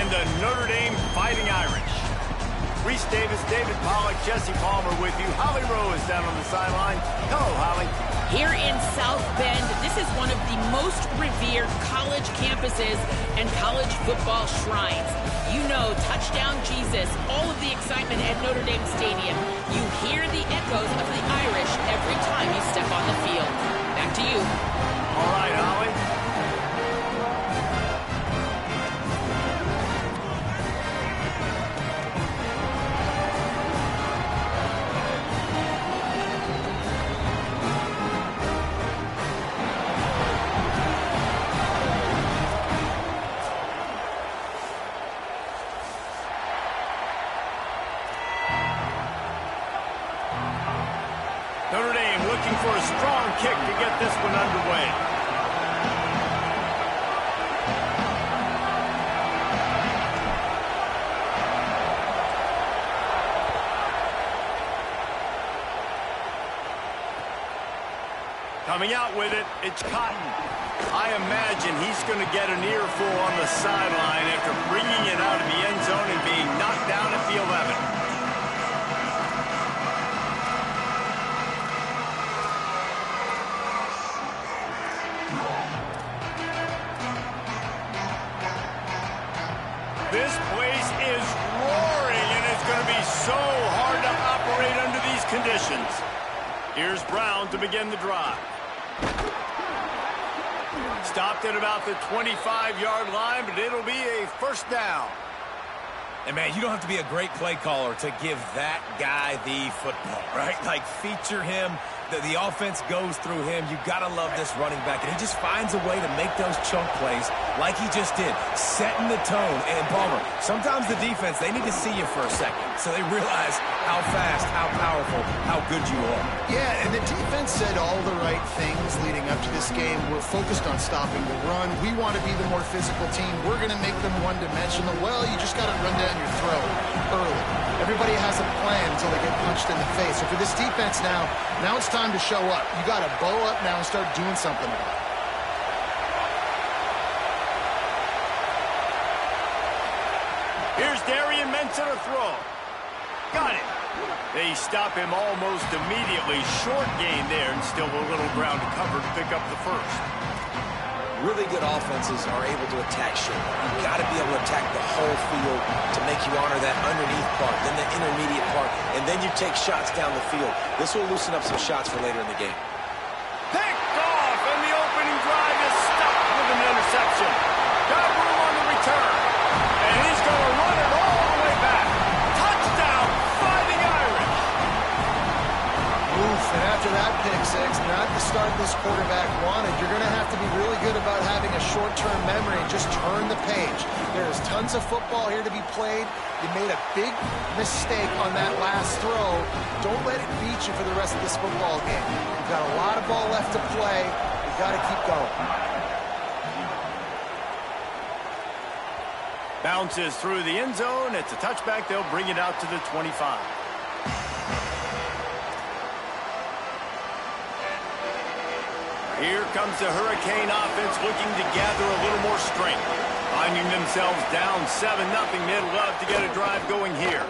and the Notre Dame Fighting Irish. Reese Davis, David Pollack, Jesse Palmer with you. Holly Rowe is down on the sideline. Hello, Holly. Here in South Bend, this is one of the most revered college campuses and college football shrines. You know, touchdown Jesus, all of the excitement at Notre Dame Stadium. You hear the echoes of the Irish every time you step on the field. Back to you. All right, Holly. Notre Dame looking for a strong kick to get this one underway. Coming out with it, it's Cotton. I imagine he's going to get an earful on the sideline after bringing it out of the end zone and being knocked down at the 11. This place is roaring, and it's going to be so hard to operate under these conditions. Here's Brown to begin the drive. Stopped at about the 25-yard line, but it'll be a first down. And, man, you don't have to be a great play caller to give that guy the football, right? Like, feature him. The offense goes through him. You've got to love this running back. And he just finds a way to make those chunk plays like he just did, setting the tone. And, Palmer, sometimes the defense, they need to see you for a second so they realize how fast, how powerful, how good you are. Yeah, and the defense said all the right things leading up to this game. We're focused on stopping the run. We want to be the more physical team. We're going to make them one-dimensional. Well, you just got to run down your throat early. Everybody has a plan until they get punched in the face. So for this defense now it's time to show up. You got to bow up now and start doing something about it. Here's Darian Mensah to throw. Got it. They stop him almost immediately. Short gain there, and still a little ground to cover to pick up the first. Really good offenses are able to attack short. You've got to be able to attack the whole field to make you honor that underneath part, then the intermediate part, and then you take shots down the field. This will loosen up some shots for later in the game. Picked off, and the opening drive is stopped with an interception. Got room on the return, and he's going to run it all the way back. Touchdown, Fighting Irish. Oof, and after that pick six, not the start this quarterback wanted. You're going to have to be really good about having a short-term memory and just turn the page. There's tons of football here to be played. You made a big mistake on that last throw. Don't let it beat you for the rest of this football game. You've got a lot of ball left to play. You've got to keep going. Bounces through the end zone. It's a touchback. They'll bring it out to the 25. Here comes the Hurricane offense looking to gather a little more strength. Finding themselves down 7-0. They'd love to get a drive going here.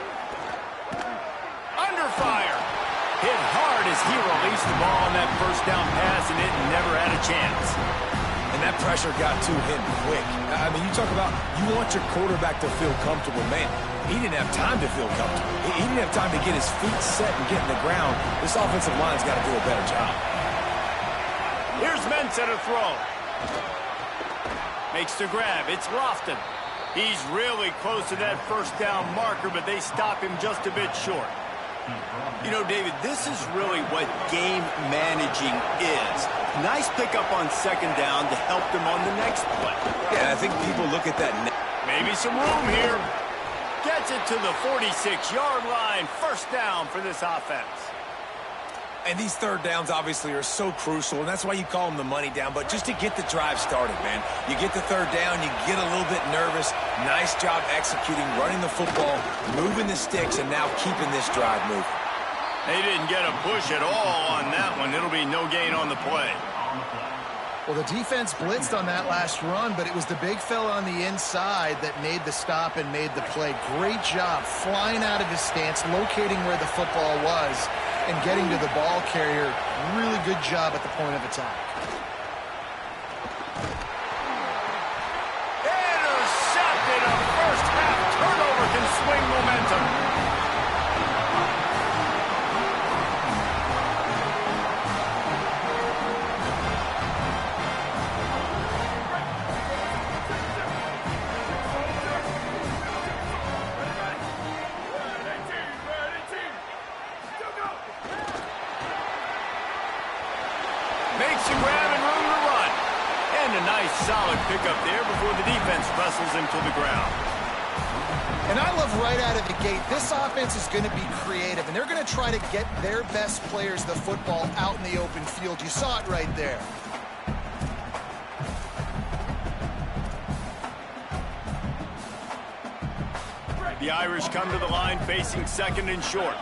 Under fire. Hit hard as he released the ball on that first down pass, and it never had a chance. And that pressure got to him quick. I mean, you talk about you want your quarterback to feel comfortable. Man, he didn't have time to feel comfortable. He didn't have time to get his feet set and get in the ground. This offensive line's got to do a better job. Here's Mensah to throw. Makes the grab. It's Lofton. He's really close to that first down marker, but they stop him just a bit short. You know, David, this is really what game managing is. Nice pickup on second down to help them on the next play. Yeah, I think people look at that. Maybe some room here. Gets it to the 46-yard line. First down for this offense. And these third downs obviously are so crucial, and that's why you call them the money down. But just to get the drive started, man, you get the third down, you get a little bit nervous. Nice job executing, running the football, moving the sticks, and now keeping this drive moving. They didn't get a push at all on that one. It'll be no gain on the play. Well, the defense blitzed on that last run, but it was the big fella on the inside that made the stop and made the play. Great job flying out of his stance, locating where the football was, and getting to the ball carrier. Really good job at the point of attack. Intercepted. A first-half turnover can swing momentum. Makes a grab and room to run. And a nice solid pickup there before the defense wrestles him to the ground. And I love right out of the gate, this offense is going to be creative, and they're going to try to get their best players the football out in the open field. You saw it right there. The Irish come to the line facing second and short.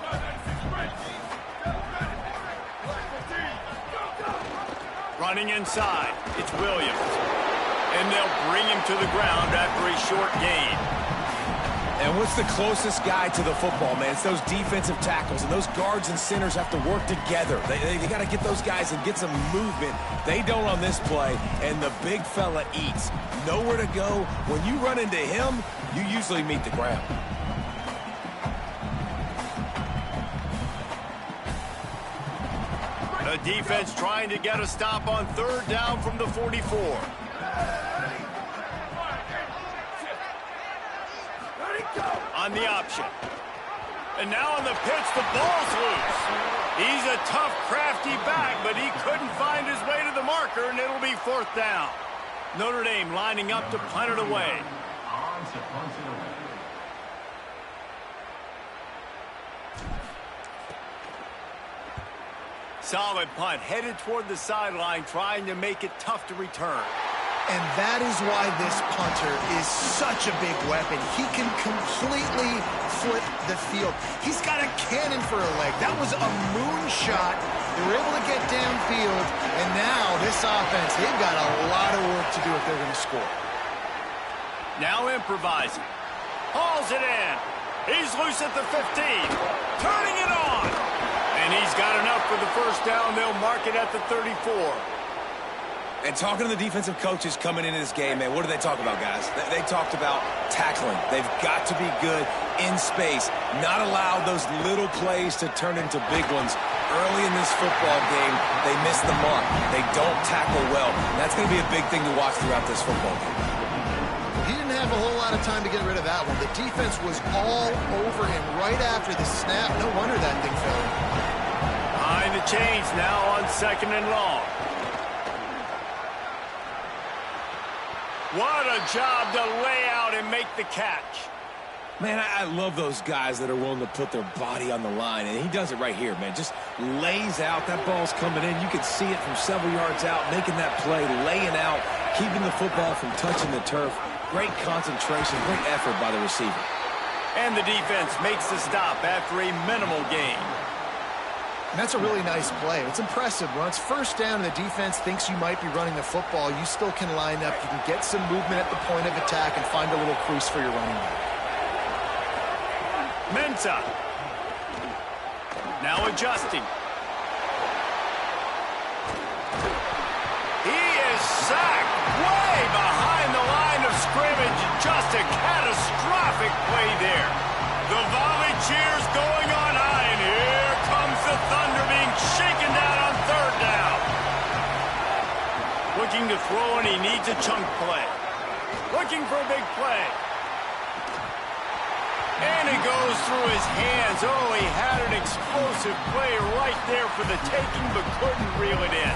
Running inside, it's Williams. And they'll bring him to the ground after a short gain. And what's the closest guy to the football, man? It's those defensive tackles, and those guards and centers have to work together. They got to get those guys and get some movement. They don't on this play, and the big fella eats. Nowhere to go. When you run into him, you usually meet the ground. The defense trying to get a stop on third down from the 44. On the option. And now on the pitch, the ball's loose. He's a tough, crafty back, but he couldn't find his way to the marker, and it'll be fourth down. Notre Dame lining up to punt it away. Solid punt, headed toward the sideline, trying to make it tough to return. And that is why this punter is such a big weapon. He can completely flip the field. He's got a cannon for a leg. That was a moonshot. They were able to get downfield, and now this offense, they've got a lot of work to do if they're going to score. Now improvising. Hauls it in. He's loose at the 15. Turning it on. And he's got enough for the first down. They'll mark it at the 34. And talking to the defensive coaches coming into this game, man, what do they talk about, guys? They talked about tackling. They've got to be good in space, not allow those little plays to turn into big ones. Early in this football game, they miss the mark. They don't tackle well. And that's going to be a big thing to watch throughout this football game. He didn't have a whole lot of time to get rid of that one. The defense was all over him right after the snap. No wonder that thing fell. Behind the chains now on second and long. What a job to lay out and make the catch. Man, I love those guys that are willing to put their body on the line, and he does it right here, man. Just lays out. That ball's coming in. You can see it from several yards out, making that play, laying out, keeping the football from touching the turf. Great concentration, great effort by the receiver. And the defense makes the stop after a minimal gain. And that's a really nice play. It's impressive. When it's first down and the defense thinks you might be running the football, you still can line up. You can get some movement at the point of attack and find a little crease for your running back. Mensah. Now adjusting. He is sacked way behind the line of scrimmage. Just a catastrophic play there. The volley cheers going on high, and here comes the Thunder being shaken down on third down. Looking to throw, and he needs a chunk play. Looking for a big play. And it goes through his hands. Oh, he had an explosive play right there for the taking, but couldn't reel it in.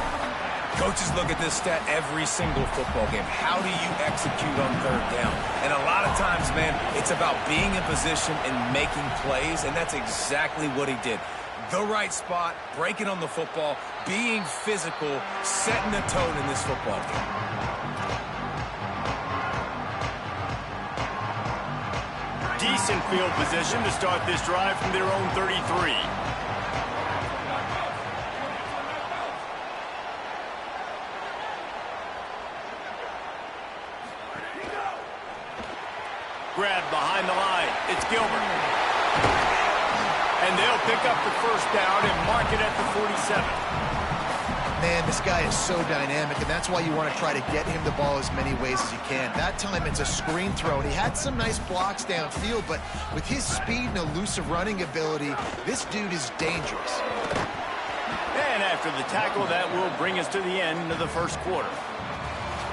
Coaches look at this stat every single football game. How do you execute on third down? And a lot of times, man, it's about being in position and making plays, and that's exactly what he did. The right spot, breaking on the football, being physical, setting the tone in this football game. Decent field position to start this drive from their own 33. grab behind the line. It's Gilbert. And they'll pick up the first down and mark it at the 47. Man, this guy is so dynamic, and that's why you want to try to get him the ball as many ways as you can. That time it's a screen throw, and he had some nice blocks downfield, but with his speed and elusive running ability, this dude is dangerous. And after the tackle, that will bring us to the end of the first quarter.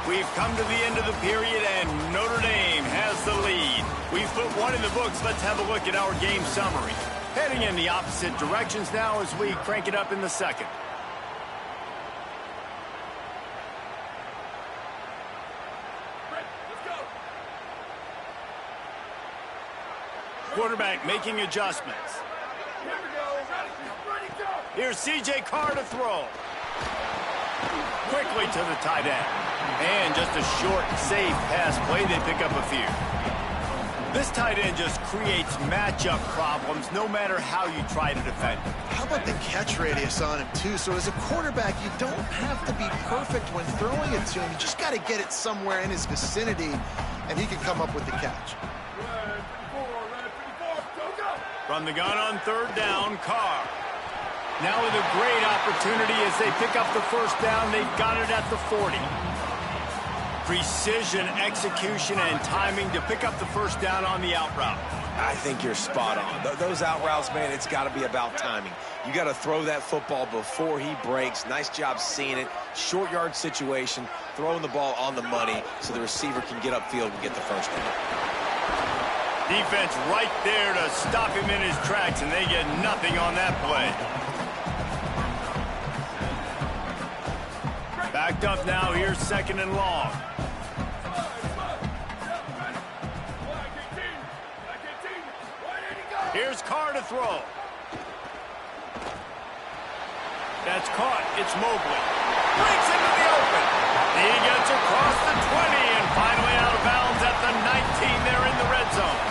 We've come to the end of the period, and Notre Dame has the lead. We've put one in the books. Let's have a look at our game summary. Heading in the opposite directions now as we crank it up in the second. Quarterback making adjustments. Here's C.J. Carr to throw. Quickly to the tight end. And just a short, safe pass play. They pick up a few. This tight end just creates matchup problems no matter how you try to defend him. How about the catch radius on him, too? So as a quarterback, you don't have to be perfect when throwing it to him. You just got to get it somewhere in his vicinity, and he can come up with the catch. From the gun on third down, Carr. Now with a great opportunity as they pick up the first down. They've got it at the 40. Precision, execution, and timing to pick up the first down on the out route. I think you're spot on. Those out routes, man, it's got to be about timing. You got to throw that football before he breaks. Nice job seeing it. Short yard situation, throwing the ball on the money so the receiver can get upfield and get the first down. Defense right there to stop him in his tracks, and they get nothing on that play. Backed up now, here's second and long. Here's Carr to throw. That's caught. It's Mobley. Breaks into the open. He gets across the 20 and finally out of bounds at the 19 there in the red zone.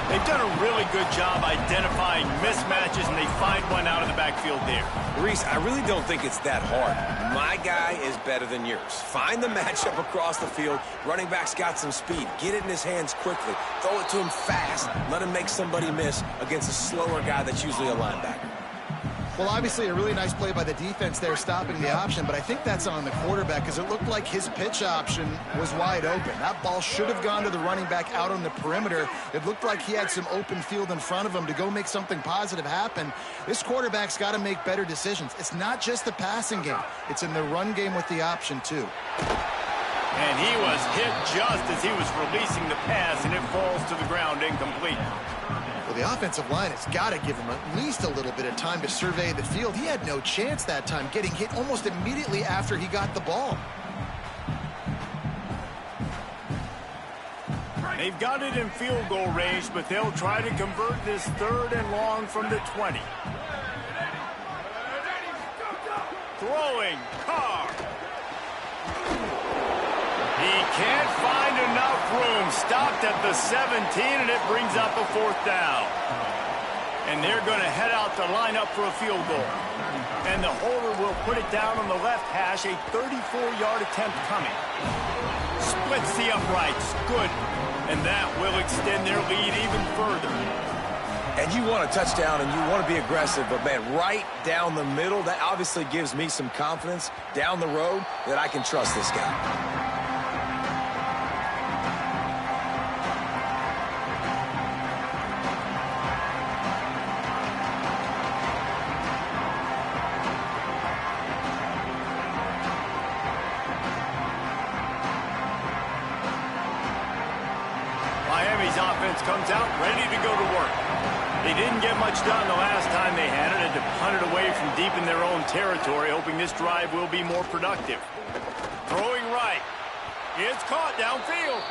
They've done a really good job identifying mismatches, and they find one out of the backfield there. Reese, I really don't think it's that hard. My guy is better than yours. Find the matchup across the field. Running back's got some speed. Get it in his hands quickly. Throw it to him fast. Let him make somebody miss against a slower guy that's usually a linebacker. Well, obviously, a really nice play by the defense there stopping the option, but I think that's on the quarterback because it looked like his pitch option was wide open. That ball should have gone to the running back out on the perimeter. It looked like he had some open field in front of him to go make something positive happen. This quarterback's got to make better decisions. It's not just the passing game. It's in the run game with the option, too. And he was hit just as he was releasing the pass, and it falls to the ground incomplete. Well, the offensive line has got to give him at least a little bit of time to survey the field. He had no chance that time, getting hit almost immediately after he got the ball. They've got it in field goal range, but they'll try to convert this third and long from the 20. Throwing, Carr. He can't find enough room. Stopped at the 17, and it brings up a fourth down. And they're going to head out to line up for a field goal. And the holder will put it down on the left hash, a 34-yard attempt coming. Splits the uprights. Good. And that will extend their lead even further. And you want a touchdown and you want to be aggressive, but, man, right down the middle, that obviously gives me some confidence down the road that I can trust this guy. Miami's offense comes out ready to go to work. They didn't get much done the last time they had it, and to punt it away from deep in their own territory, hoping this drive will be more productive. Throwing right. It's caught downfield.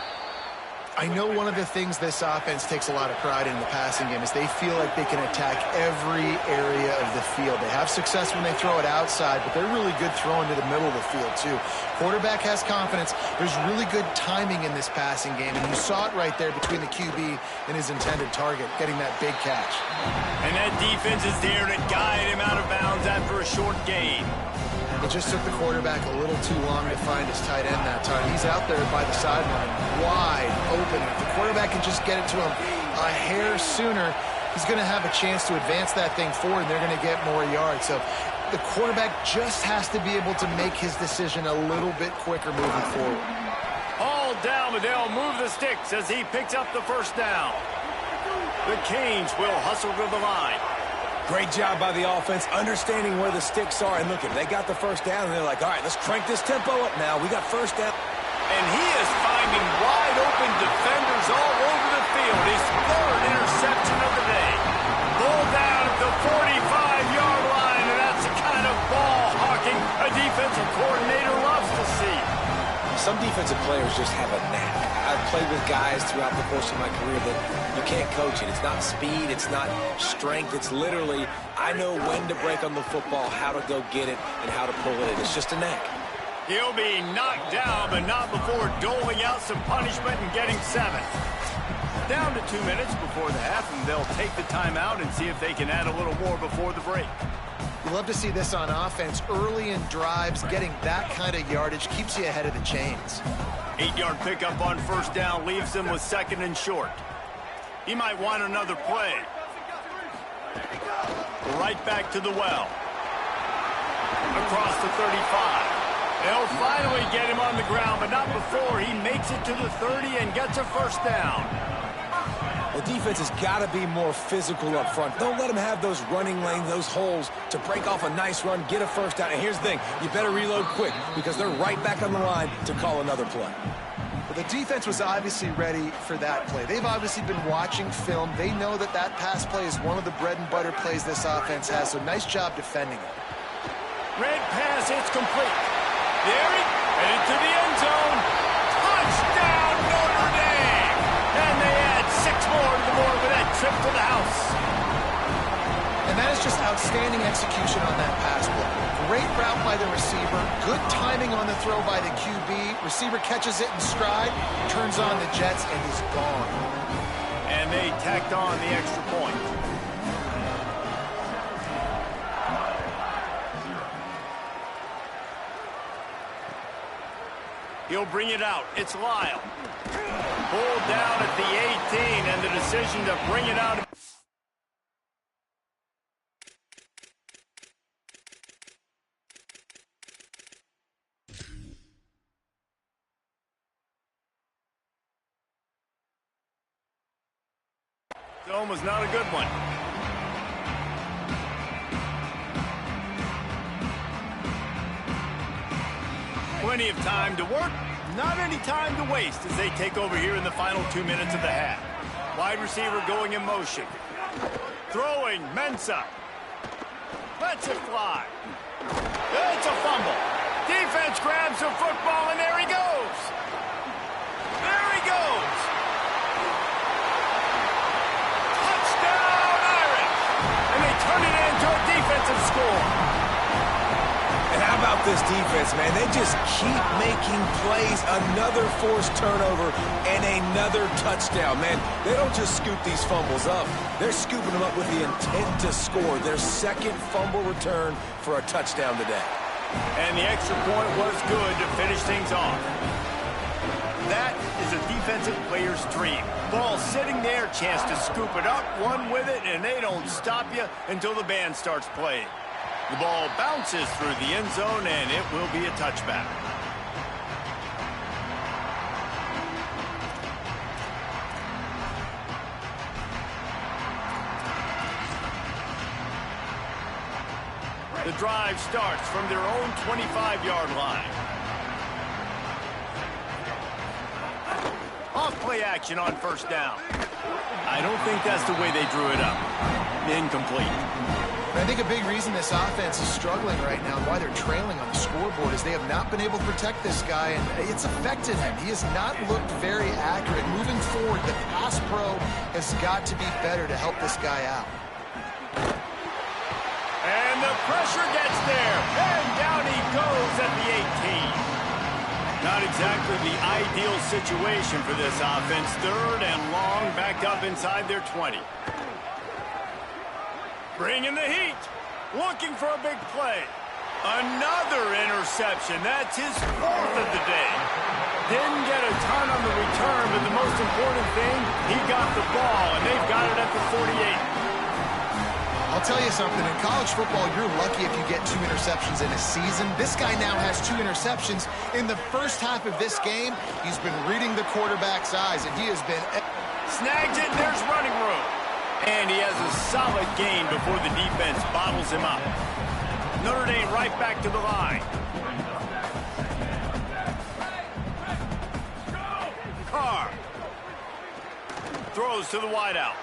I know one of the things this offense takes a lot of pride in the passing game is they feel like they can attack every area of the field. They have success when they throw it outside, but they're really good throwing to the middle of the field, too. Quarterback has confidence. There's really good timing in this passing game, and you saw it right there between the QB and his intended target, getting that big catch. And that defense is there to guide him out of bounds after a short gain. It just took the quarterback a little too long to find his tight end that time. He's out there by the sideline, wide open. If the quarterback quarterback can just get it to him a hair sooner, he's going to have a chance to advance that thing forward, and they're going to get more yards. So the quarterback just has to be able to make his decision a little bit quicker moving forward. All down, but they'll move the sticks as he picks up the first down. The Canes will hustle to the line. Great job by the offense, understanding where the sticks are. And look, they got the first down, and they're like, all right, let's crank this tempo up now. We got first down. And he is finding wide-open defenders all over the field. His third interception of the day. Ball down at the 45-yard line, and that's the kind of ball hawking a defensive coordinator loves to see. Some defensive players just have a knack. I've played with guys throughout the course of my career that you can't coach it. It's not speed, it's not strength. It's literally, I know when to break on the football, how to go get it, and how to pull it in. It's just a knack. He'll be knocked down, but not before doling out some punishment and getting 7. Down to 2 minutes before the half, and they'll take the timeout and see if they can add a little more before the break. You love to see this on offense. Early in drives, getting that kind of yardage keeps you ahead of the chains. 8-yard pickup on first down leaves them with 2nd and short. He might want another play. Right back to the well. Across the 35. They'll finally get him on the ground, but not before he makes it to the 30 and gets a first down. The defense has got to be more physical up front. Don't let them have those running lanes, those holes to break off a nice run, get a first down. And here's the thing, you better reload quick because they're right back on the line to call another play. Well, the defense was obviously ready for that play. They've obviously been watching film. They know that that pass play is one of the bread and butter plays this offense has, so nice job defending it. Red pass, it's complete. There it, headed to the end zone. Touchdown, Notre Dame! And they add 6 more to the board with that trip to the house. And that is just outstanding execution on that pass play. Great route by the receiver. Good timing on the throw by the QB. Receiver catches it in stride, turns on the jets, and he's gone. And they tacked on the extra point. He'll bring it out. It's Lyle. Pulled down at the 18, and the decision to bring it out. Zone was not a good one. Plenty of time to work, not any time to waste as they take over here in the final 2 minutes of the half. Wide receiver going in motion. Throwing, Mensah. Lets it fly. It's a fumble. Defense grabs the football, and there he goes. There he goes. Touchdown, Irish. And they turn it into a defensive score. And how about this defense, man? They just keep making plays. Another forced turnover and another touchdown, man. They don't just scoop these fumbles up. They're scooping them up with the intent to score. Their 2nd fumble return for a touchdown today. And the extra point was good to finish things off. That is a defensive player's dream. Ball sitting there, chance to scoop it up, run with it, and they don't stop you until the band starts playing. The ball bounces through the end zone, and it will be a touchback. The drive starts from their own 25-yard line. Off-play action on first down. I don't think that's the way they drew it up. Incomplete. I think a big reason this offense is struggling right now and why they're trailing on the scoreboard is they have not been able to protect this guy, and it's affected him. He has not looked very accurate. Moving forward, the pass pro has got to be better to help this guy out. And the pressure gets there, and down he goes at the 18. Not exactly the ideal situation for this offense. 3rd and long, backed up inside their 20. Bringing the heat, looking for a big play. Another interception. That's his 4th of the day. Didn't get a ton on the return, but the most important thing, He got the ball, and they've got it at the 48. I'll tell you something, in college football, you're lucky if you get 2 interceptions in a season. This guy now has 2 interceptions. In the first half of this game, he's been reading the quarterback's eyes, and he has been... Snags it, and there's running room. And he has a solid gain before the defense bottles him up. Notre Dame right back to the line. Carr throws to the wideout.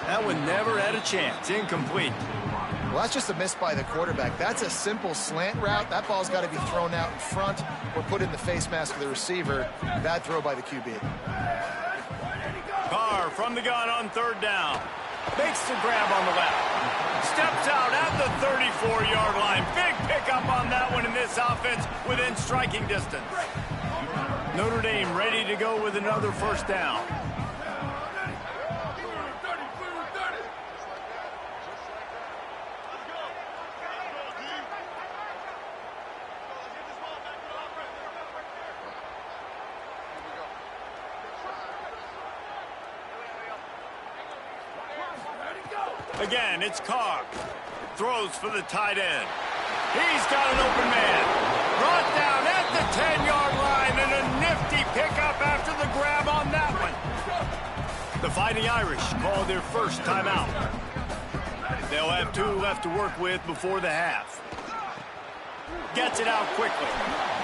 That one never had a chance. Incomplete. Well, that's just a miss by the quarterback. That's a simple slant route. That ball's got to be thrown out in front or put in the face mask of the receiver. Bad throw by the QB. Carr from the gun on 3rd down. Makes the grab on the left. Steps out at the 34-yard line. Big pickup on that one in this offense within striking distance. Notre Dame ready to go with another 1st down. Again, it's Carr. Throws for the tight end. He's got an open man. Brought down at the 10-yard line, and a nifty pickup after the grab on that one. The Fighting Irish call their first timeout. They'll have 2 left to work with before the half. Gets it out quickly.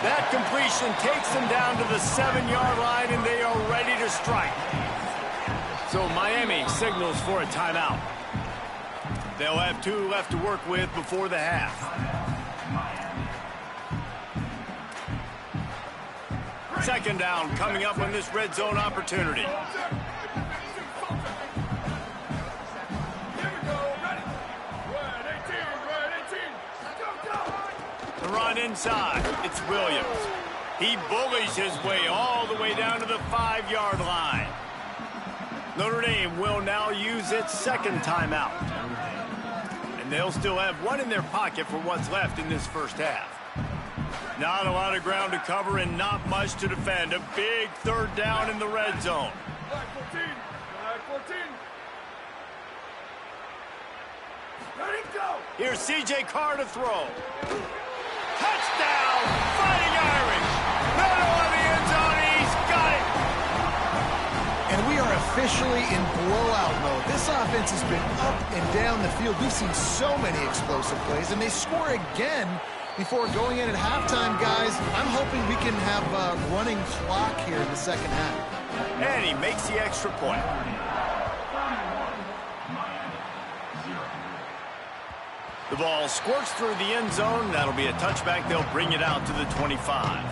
That completion takes them down to the 7-yard line, and they are ready to strike. So Miami signals for a timeout. They'll have 2 left to work with before the half. Second down coming up on this red zone opportunity. The run inside. It's Williams. He bullies his way all the way down to the 5-yard line. Notre Dame will now use its 2nd timeout. And they'll still have 1 in their pocket for what's left in this first half. Not a lot of ground to cover and not much to defend. A big 3rd down in the red zone. Here's C.J. Carr to throw. Touchdown! Fighting Irish! Middle of the end zone, he's got it! And we are officially in blowout mode. This offense has been up and down the field. We've seen so many explosive plays, and they score again before going in at halftime, guys. I'm hoping we can have a running clock here in the second half. And he makes the extra point. The ball squirts through the end zone. That'll be a touchback. They'll bring it out to the 25.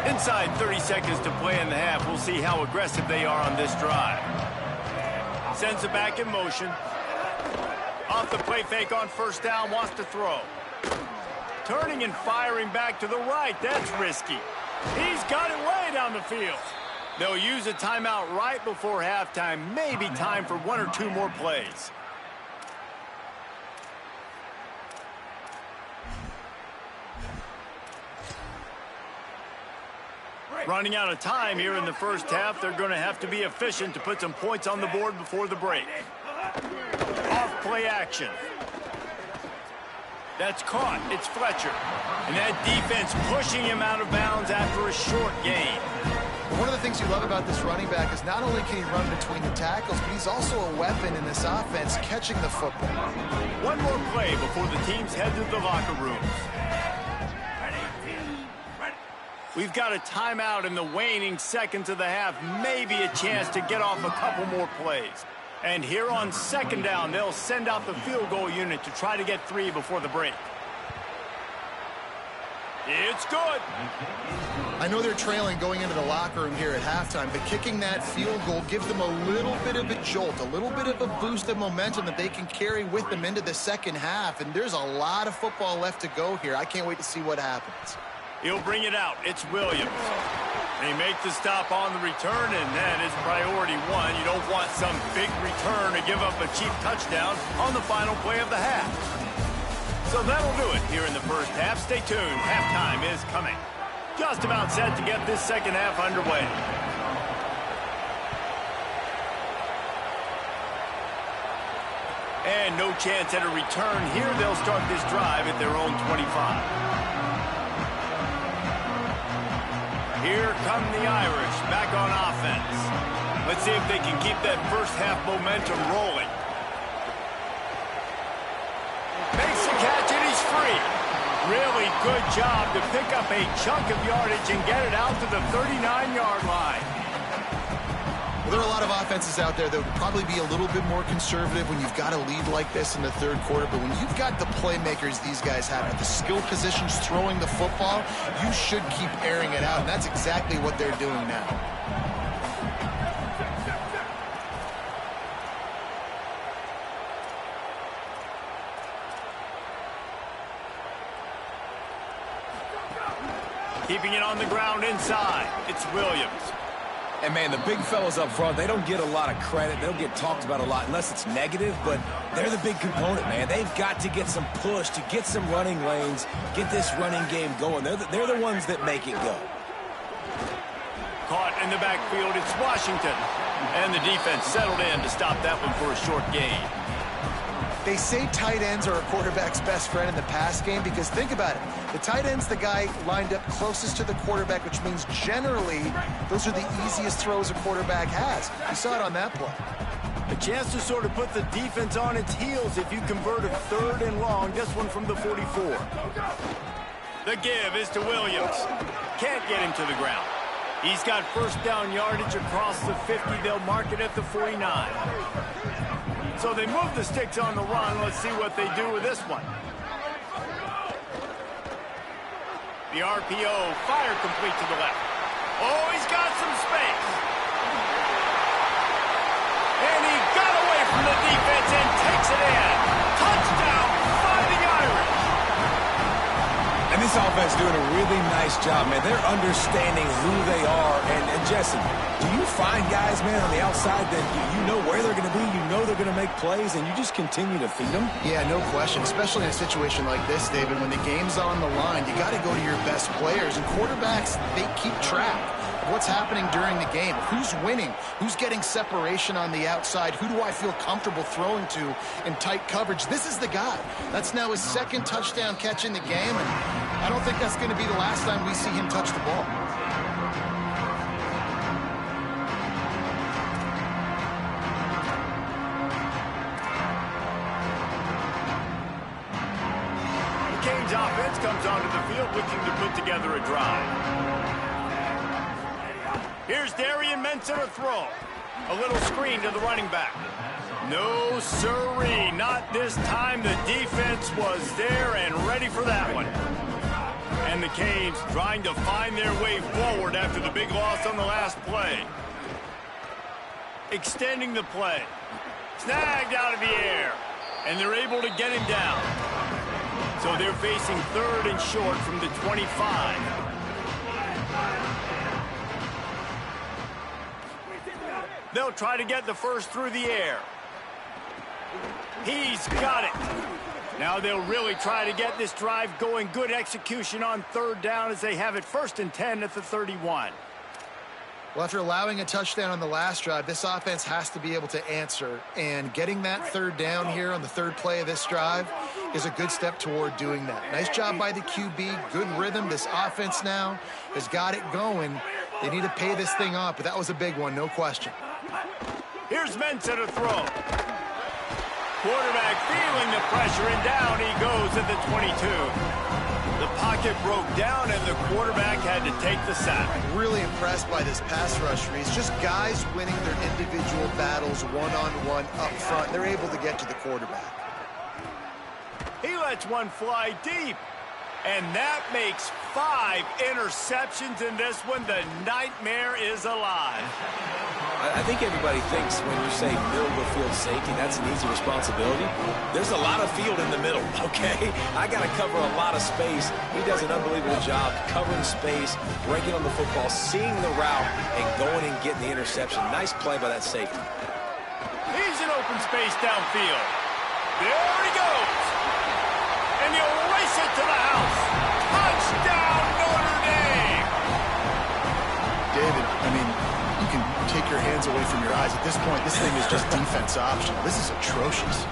Inside 30 seconds to play in the half. We'll see how aggressive they are on this drive. Sends it back in motion. Off the play fake on 1st down. Wants to throw. Turning and firing back to the right. That's risky. He's got it way down the field. They'll use a timeout right before halftime. Maybe time for 1 or 2 more plays. Running out of time here in the first half. They're going to have to be efficient to put some points on the board before the break. Off play action. That's caught. It's Fletcher. And that defense pushing him out of bounds after a short gain. One of the things you love about this running back is not only can he run between the tackles, but he's also a weapon in this offense, catching the football. 1 more play before the teams head to the locker rooms. We've got a timeout in the waning seconds of the half. Maybe a chance to get off a couple more plays. And here on 2nd down, they'll send out the field goal unit to try to get 3 before the break. It's good. I know they're trailing going into the locker room here at halftime, but kicking that field goal gives them a little bit of a jolt, a little bit of a boost of momentum that they can carry with them into the second half. And there's a lot of football left to go here. I can't wait to see what happens. He'll bring it out. It's Williams. They make the stop on the return, and that is priority 1. You don't want some big return to give up a cheap touchdown on the final play of the half. So that'll do it here in the first half. Stay tuned. Halftime is coming. Just about set to get this second half underway. And no chance at a return here. They'll start this drive at their own 25. Here come the Irish back on offense. Let's see if they can keep that first half momentum rolling. Makes the catch and he's free. Really good job to pick up a chunk of yardage and get it out to the 39-yard line. Well, there are a lot of offenses out there that would probably be a little bit more conservative when you've got a lead like this in the third quarter. But when you've got the playmakers these guys have at the skill positions throwing the football, you should keep airing it out. And that's exactly what they're doing now. Keeping it on the ground inside. It's Williams. And, man, the big fellas up front, they don't get a lot of credit. They don't get talked about a lot unless it's negative, but they're the big component, man. They've got to get some push, to get some running lanes, get this running game going. They're the ones that make it go. Caught in the backfield, it's Washington. And the defense settled in to stop that one for a short gain. They say tight ends are a quarterback's best friend in the pass game because think about it. The tight end's the guy lined up closest to the quarterback, which means generally those are the easiest throws a quarterback has. You saw it on that play. A chance to sort of put the defense on its heels if you convert a third and long. This one from the 44. The give is to Williams. Can't get him to the ground. He's got first down yardage across the 50. They'll mark it at the 49. So they move the sticks on the run. Let's see what they do with this one. The RPO, fire complete to the left. Oh, he's got some space. And he got away from the defense and takes it in. Touchdown, Fighting Irish. And this offense doing a really nice job, man. They're understanding who they are. And Jesse, do you find guys, man, on the outside that you know where they're going to be, you know they're going to make plays, and you just continue to feed them? Yeah, no question, especially in a situation like this, David. When the game's on the line, you got to go to your best players. And quarterbacks, they keep track of what's happening during the game. Who's winning? Who's getting separation on the outside? Who do I feel comfortable throwing to in tight coverage? This is the guy. That's now his second touchdown catch in the game, and I don't think that's going to be the last time we see him touch the ball. Offense comes onto the field looking to put together a drive. Here's Darian Mensa to throw. A little screen to the running back. No siree, not this time. The defense was there and ready for that one. And the Canes trying to find their way forward after the big loss on the last play. Extending the play. Snagged out of the air. And they're able to get him down. So they're facing third and short from the 25. They'll try to get the first through the air. He's got it. Now they'll really try to get this drive going. Good execution on third down as they have it first and 10 at the 31. Well, after allowing a touchdown on the last drive, this offense has to be able to answer. And getting that third down here on the third play of this drive is a good step toward doing that. Nice job by the QB. Good rhythm. This offense now has got it going. They need to pay this thing off, but that was a big one, no question. Here's Mensa to throw. Quarterback feeling the pressure, and down he goes at the 22. The pocket broke down, and the quarterback had to take the sack. Really impressed by this pass rush, Reese. Just guys winning their individual battles one-on-one up front. They're able to get to the quarterback. He lets one fly deep. And that makes 5 interceptions in this one. The nightmare is alive. I think everybody thinks when you say middle of the field safety, that's an easy responsibility. There's a lot of field in the middle, okay? I got to cover a lot of space. He does an unbelievable job covering space, breaking on the football, seeing the route, and going and getting the interception. Nice play by that safety. He's in open space downfield. There he goes. And he'll race it to the house. Touchdown, Notre Dame. away from your eyes. At this point, this thing is just defense optional. This is atrocious.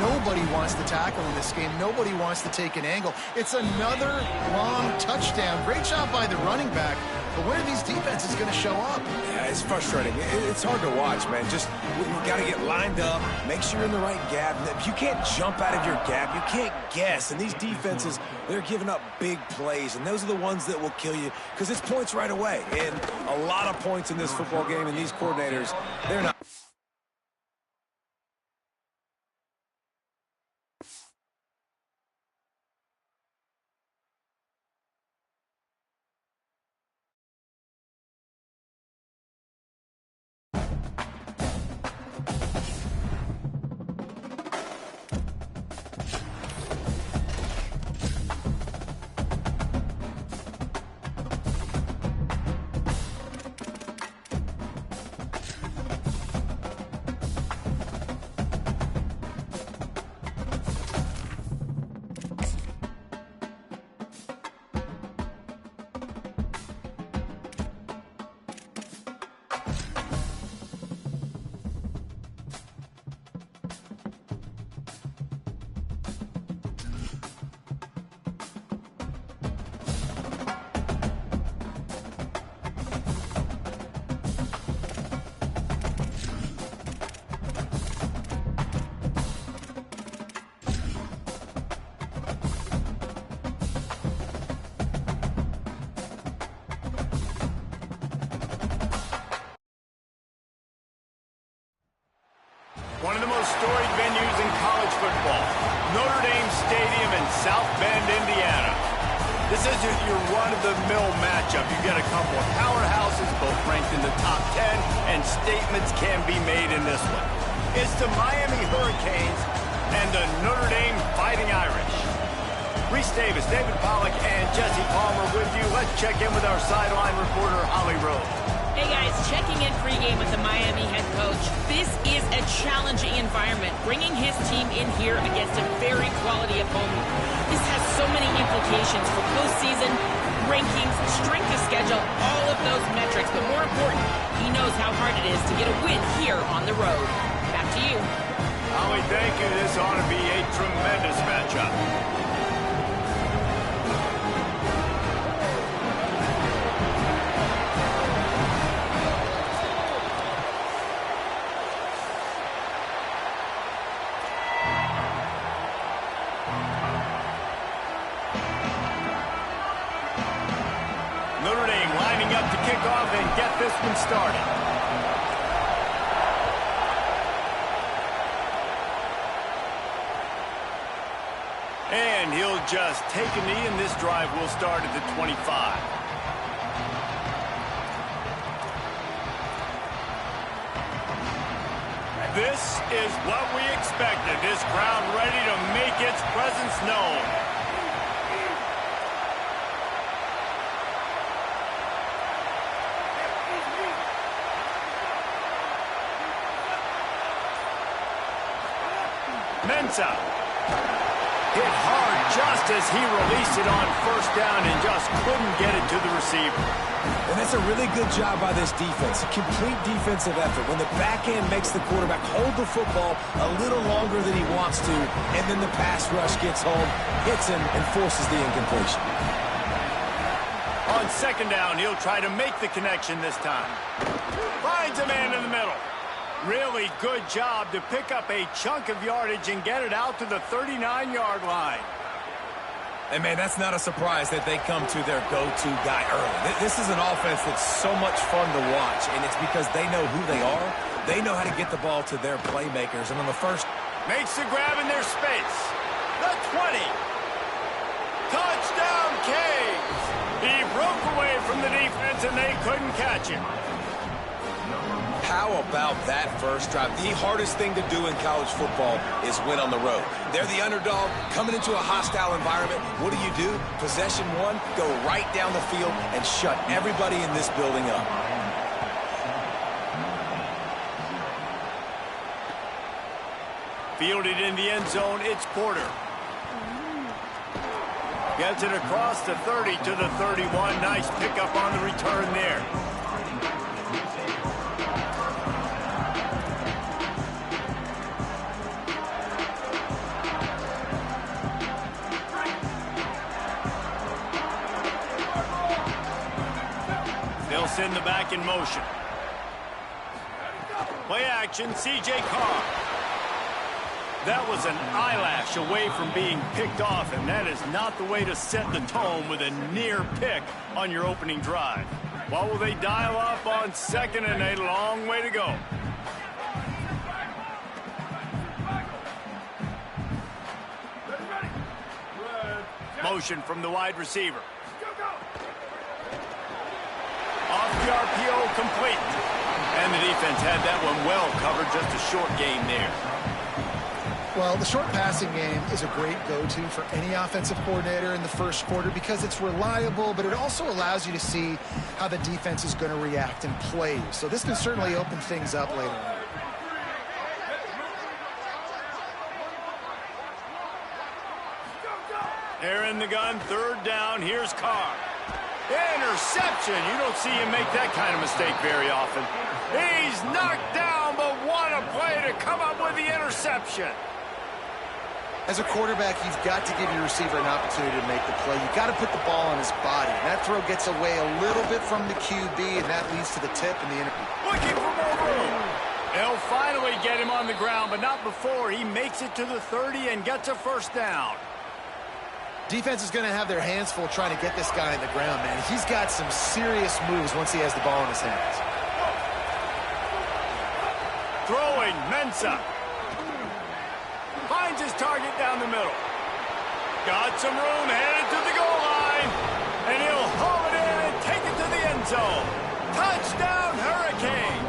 Nobody wants to tackle in this game. Nobody wants to take an angle. It's another long touchdown. Great job by the running back. But where are these defenses going to show up? Yeah, it's frustrating. It's hard to watch, man. Just, we got to get lined up, make sure you're in the right gap. You can't jump out of your gap. You can't guess. And these defenses, they're giving up big plays, and those are the ones that will kill you because it's points right away. And a lot of points in this football game, and these coordinators, they're not. One of the most storied venues in college football, Notre Dame Stadium in South Bend, Indiana. This isn't your run-of-the-mill matchup. You get a couple of powerhouses, both ranked in the top 10, and statements can be made in this one. It's the Miami Hurricanes and the Notre Dame Fighting Irish. Reese Davis, David Pollack, and Jesse Palmer with you. Let's check in with our sideline reporter, Holly Rose. Hey guys, checking in pregame with the Miami head coach. This is a challenging environment, bringing his team in here against a very quality opponent. This has so many implications for postseason, rankings, strength of schedule, all of those metrics. But more important, he knows how hard it is to get a win here on the road. Back to you. Holly, thank you. This ought to be a tremendous matchup. Notre Dame lining up to kick off and get this one started. And he'll just take a knee, and this drive will start at the 25. This is what we expected. This crowd ready to make its presence known. Mensa hit hard just as he released it on first down and just couldn't get it to the receiver. And that's a really good job by this defense. Complete defensive effort. When the back end makes the quarterback hold the football a little longer than he wants to, and then the pass rush gets home, hits him, and forces the incompletion. On second down, he'll try to make the connection this time. Finds a man in the middle. Really good job to pick up a chunk of yardage and get it out to the 39-yard line. And, man, that's not a surprise that they come to their go-to guy early. This is an offense that's so much fun to watch, and it's because they know who they are. They know how to get the ball to their playmakers. And on the first... Makes the grab in their space. The 20. Touchdown, Canes. He broke away from the defense, and they couldn't catch him. How about that first drive? The hardest thing to do in college football is win on the road. They're the underdog, coming into a hostile environment. What do? Possession one, go right down the field and shut everybody in this building up. Fielded in the end zone, it's Porter. Gets it across the 30 to the 31. Nice pickup on the return there. Dallas in the back in motion. Play action, C.J. Carr. That was an eyelash away from being picked off, and that is not the way to set the tone with a near pick on your opening drive. What will they dial up on second and a long way to go? Motion from the wide receiver. Off the RPO, complete. And the defense had that one well covered, just a short game there. Well, the short passing game is a great go-to for any offensive coordinator in the first quarter because it's reliable, but it also allows you to see how the defense is going to react and play. So this can certainly open things up later on. They're in the gun, third down. Here's Carr. Interception. You don't see him make that kind of mistake very often. He's knocked down, but what a play to come up with the interception. As a quarterback, you've got to give your receiver an opportunity to make the play. You've got to put the ball on his body. That throw gets away a little bit from the QB, and that leads to the tip and the interception. Looking for more room. They'll finally get him on the ground, but not before he makes it to the 30 and gets a first down. Defense is going to have their hands full trying to get this guy on the ground, man. He's got some serious moves once he has the ball in his hands. Throwing, Mensah. Finds his target down the middle. Got some room, headed to the goal line. And he'll haul it in and take it to the end zone. Touchdown, Hurricanes.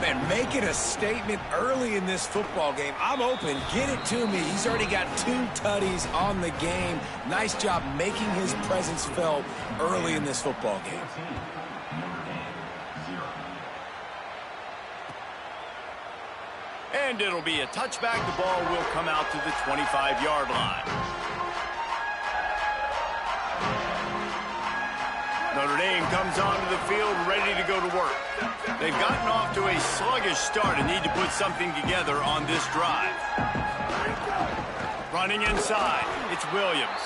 Man, make it a statement early in this football game. I'm open. Get it to me. He's already got 2 tutties on the game. Nice job making his presence felt early in this football game. And it'll be a touchback. The ball will come out to the 25-yard line. Notre Dame comes onto the field ready to go to work. They've gotten off to a sluggish start and need to put something together on this drive. Running inside, it's Williams.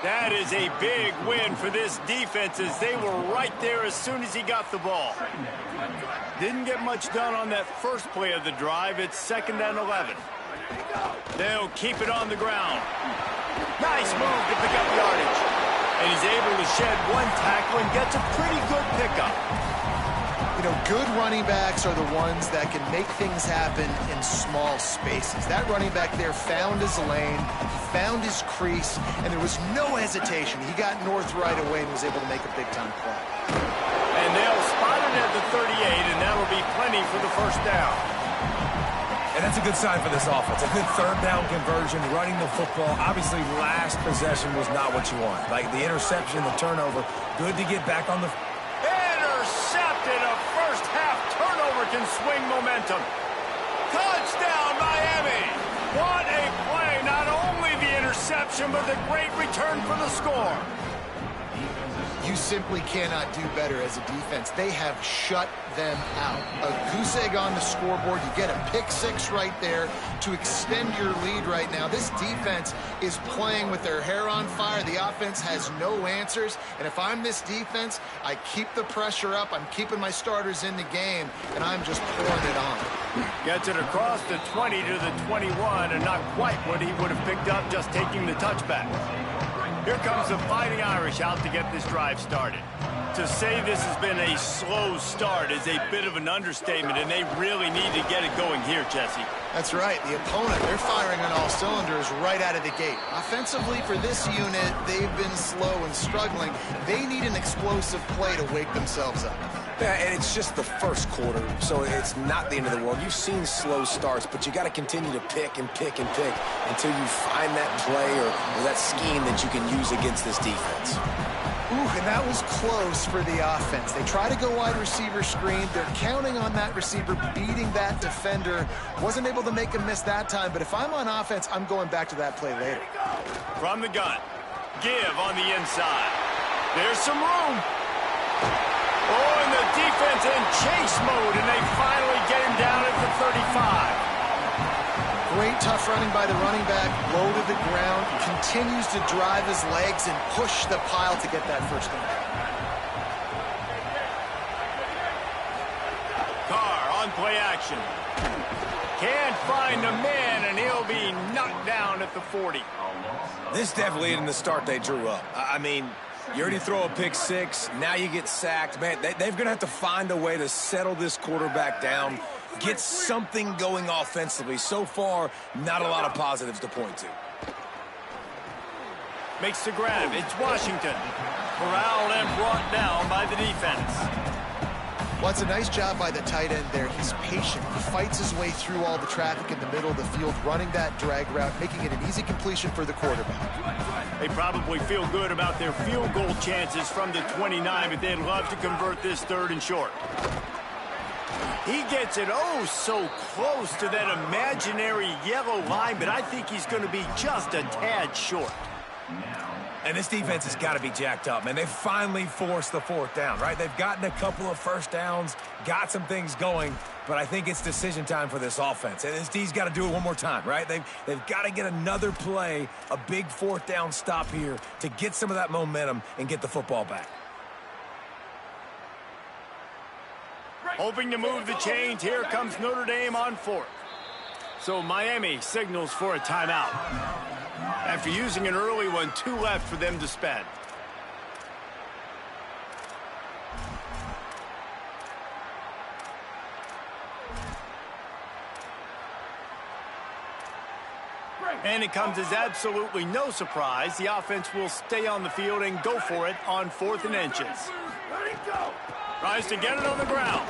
That is a big win for this defense as they were right there as soon as he got the ball. Didn't get much done on that first play of the drive. It's 2nd and 11. They'll keep it on the ground. Nice move to pick up yardage. And he's able to shed one tackle and gets a pretty good pickup. You know, good running backs are the ones that can make things happen in small spaces. That running back there found his lane, found his crease, and there was no hesitation. He got north right away and was able to make a big-time play. And they'll spot it at the 38, and that'll be plenty for the first down. And that's a good sign for this offense. A good third down conversion, running the football. Obviously, last possession was not what you want. Like the interception, the turnover. Good to get back on the... Intercepted. A first-half turnover can swing momentum. Touchdown, Miami. What a play. Not only the interception, but the great return for the score. You simply cannot do better as a defense. They have shut them out. A goose egg on the scoreboard. You get a pick 6 right there to extend your lead right now. This defense is playing with their hair on fire. The offense has no answers. And if I'm this defense, I keep the pressure up. I'm keeping my starters in the game, and I'm just pouring it on. Gets it across the 20 to the 21, and not quite what he would have picked up just taking the touchback. Here comes the Fighting Irish out to get this drive started. To say this has been a slow start is a bit of an understatement, and they really need to get it going here, Jesse. That's right. The opponent, they're firing on all cylinders right out of the gate. Offensively, for this unit, they've been slow and struggling. They need an explosive play to wake themselves up. Yeah, and it's just the first quarter, so it's not the end of the world. You've seen slow starts, but you got to continue to pick and pick and pick until you find that play or that scheme that you can use against this defense. Ooh, and that was close for the offense. They try to go wide receiver screen. They're counting on that receiver beating that defender. Wasn't able to make him miss that time, but if I'm on offense, I'm going back to that play later. From the gun, give on the inside. There's some room. Oh, and the defense in chase mode, and they finally get him down at the 35. Great tough running by the running back, low to the ground, continues to drive his legs and push the pile to get that first down. play action. Can't find the man, and he'll be knocked down at the 40. This definitely isn't the start they drew up. I mean, you already throw a pick six, now you get sacked. Man, they're going to have to find a way to settle this quarterback down, get something going offensively. So far, not a lot of positives to point to. Makes the grab. It's Washington. Corralled and brought down by the defense. Well, it's a nice job by the tight end there. He's patient. He fights his way through all the traffic in the middle of the field, running that drag route, making it an easy completion for the quarterback. They probably feel good about their field goal chances from the 29, but they'd love to convert this 3rd and short. He gets it oh so close to that imaginary yellow line, but I think he's going to be just a tad short. And this defense has got to be jacked up, man. They finally forced the 4th down, right? They've gotten a couple of first downs, got some things going, but I think it's decision time for this offense. And this D's got to do it one more time, right? They've got to get another play, a big 4th down stop here to get some of that momentum and get the football back. Hoping to move the chains, here comes Notre Dame on 4th. So Miami signals for a timeout. After using an early one, 2 left for them to spend. And it comes as absolutely no surprise. The offense will stay on the field and go for it on 4th and inches. Tries to get it on the ground.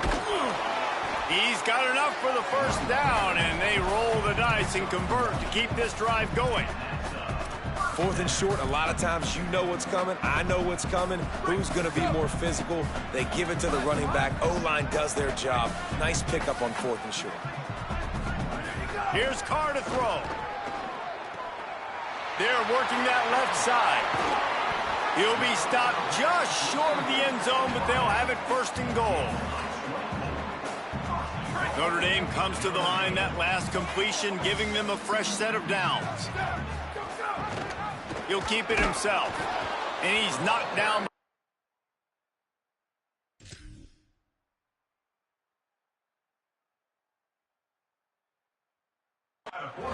He's got enough for the 1st down, and they roll the dice and convert to keep this drive going. 4th and short, a lot of times you know what's coming. I know what's coming. Who's going to be more physical? They give it to the running back. O-line does their job. Nice pickup on 4th and short. Here's Carr to throw. They're working that left side. He'll be stopped just short of the end zone, but they'll have it 1st and goal. Notre Dame comes to the line, that last completion, giving them a fresh set of downs. He'll keep it himself, and he's knocked down.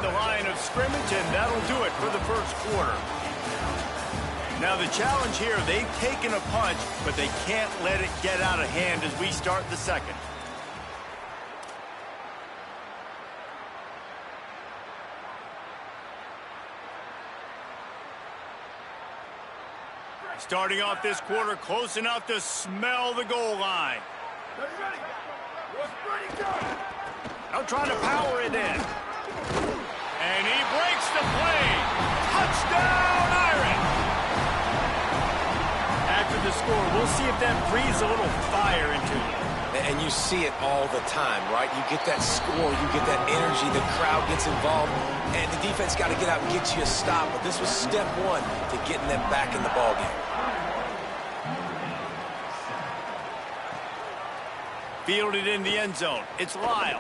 The line of scrimmage, and that'll do it for the 1st quarter. Now the challenge here, they've taken a punch, but they can't let it get out of hand as we start the 2nd. Starting off this quarter close enough to smell the goal line. Now trying to power it in. And he breaks the play. Touchdown, Irish! After the score, we'll see if that breathes a little fire into you. And you see it all the time, right? You get that score, you get that energy, the crowd gets involved, and the defense got to get out and get you a stop. But this was step 1 to getting them back in the ballgame. Fielded in the end zone. It's Lyle.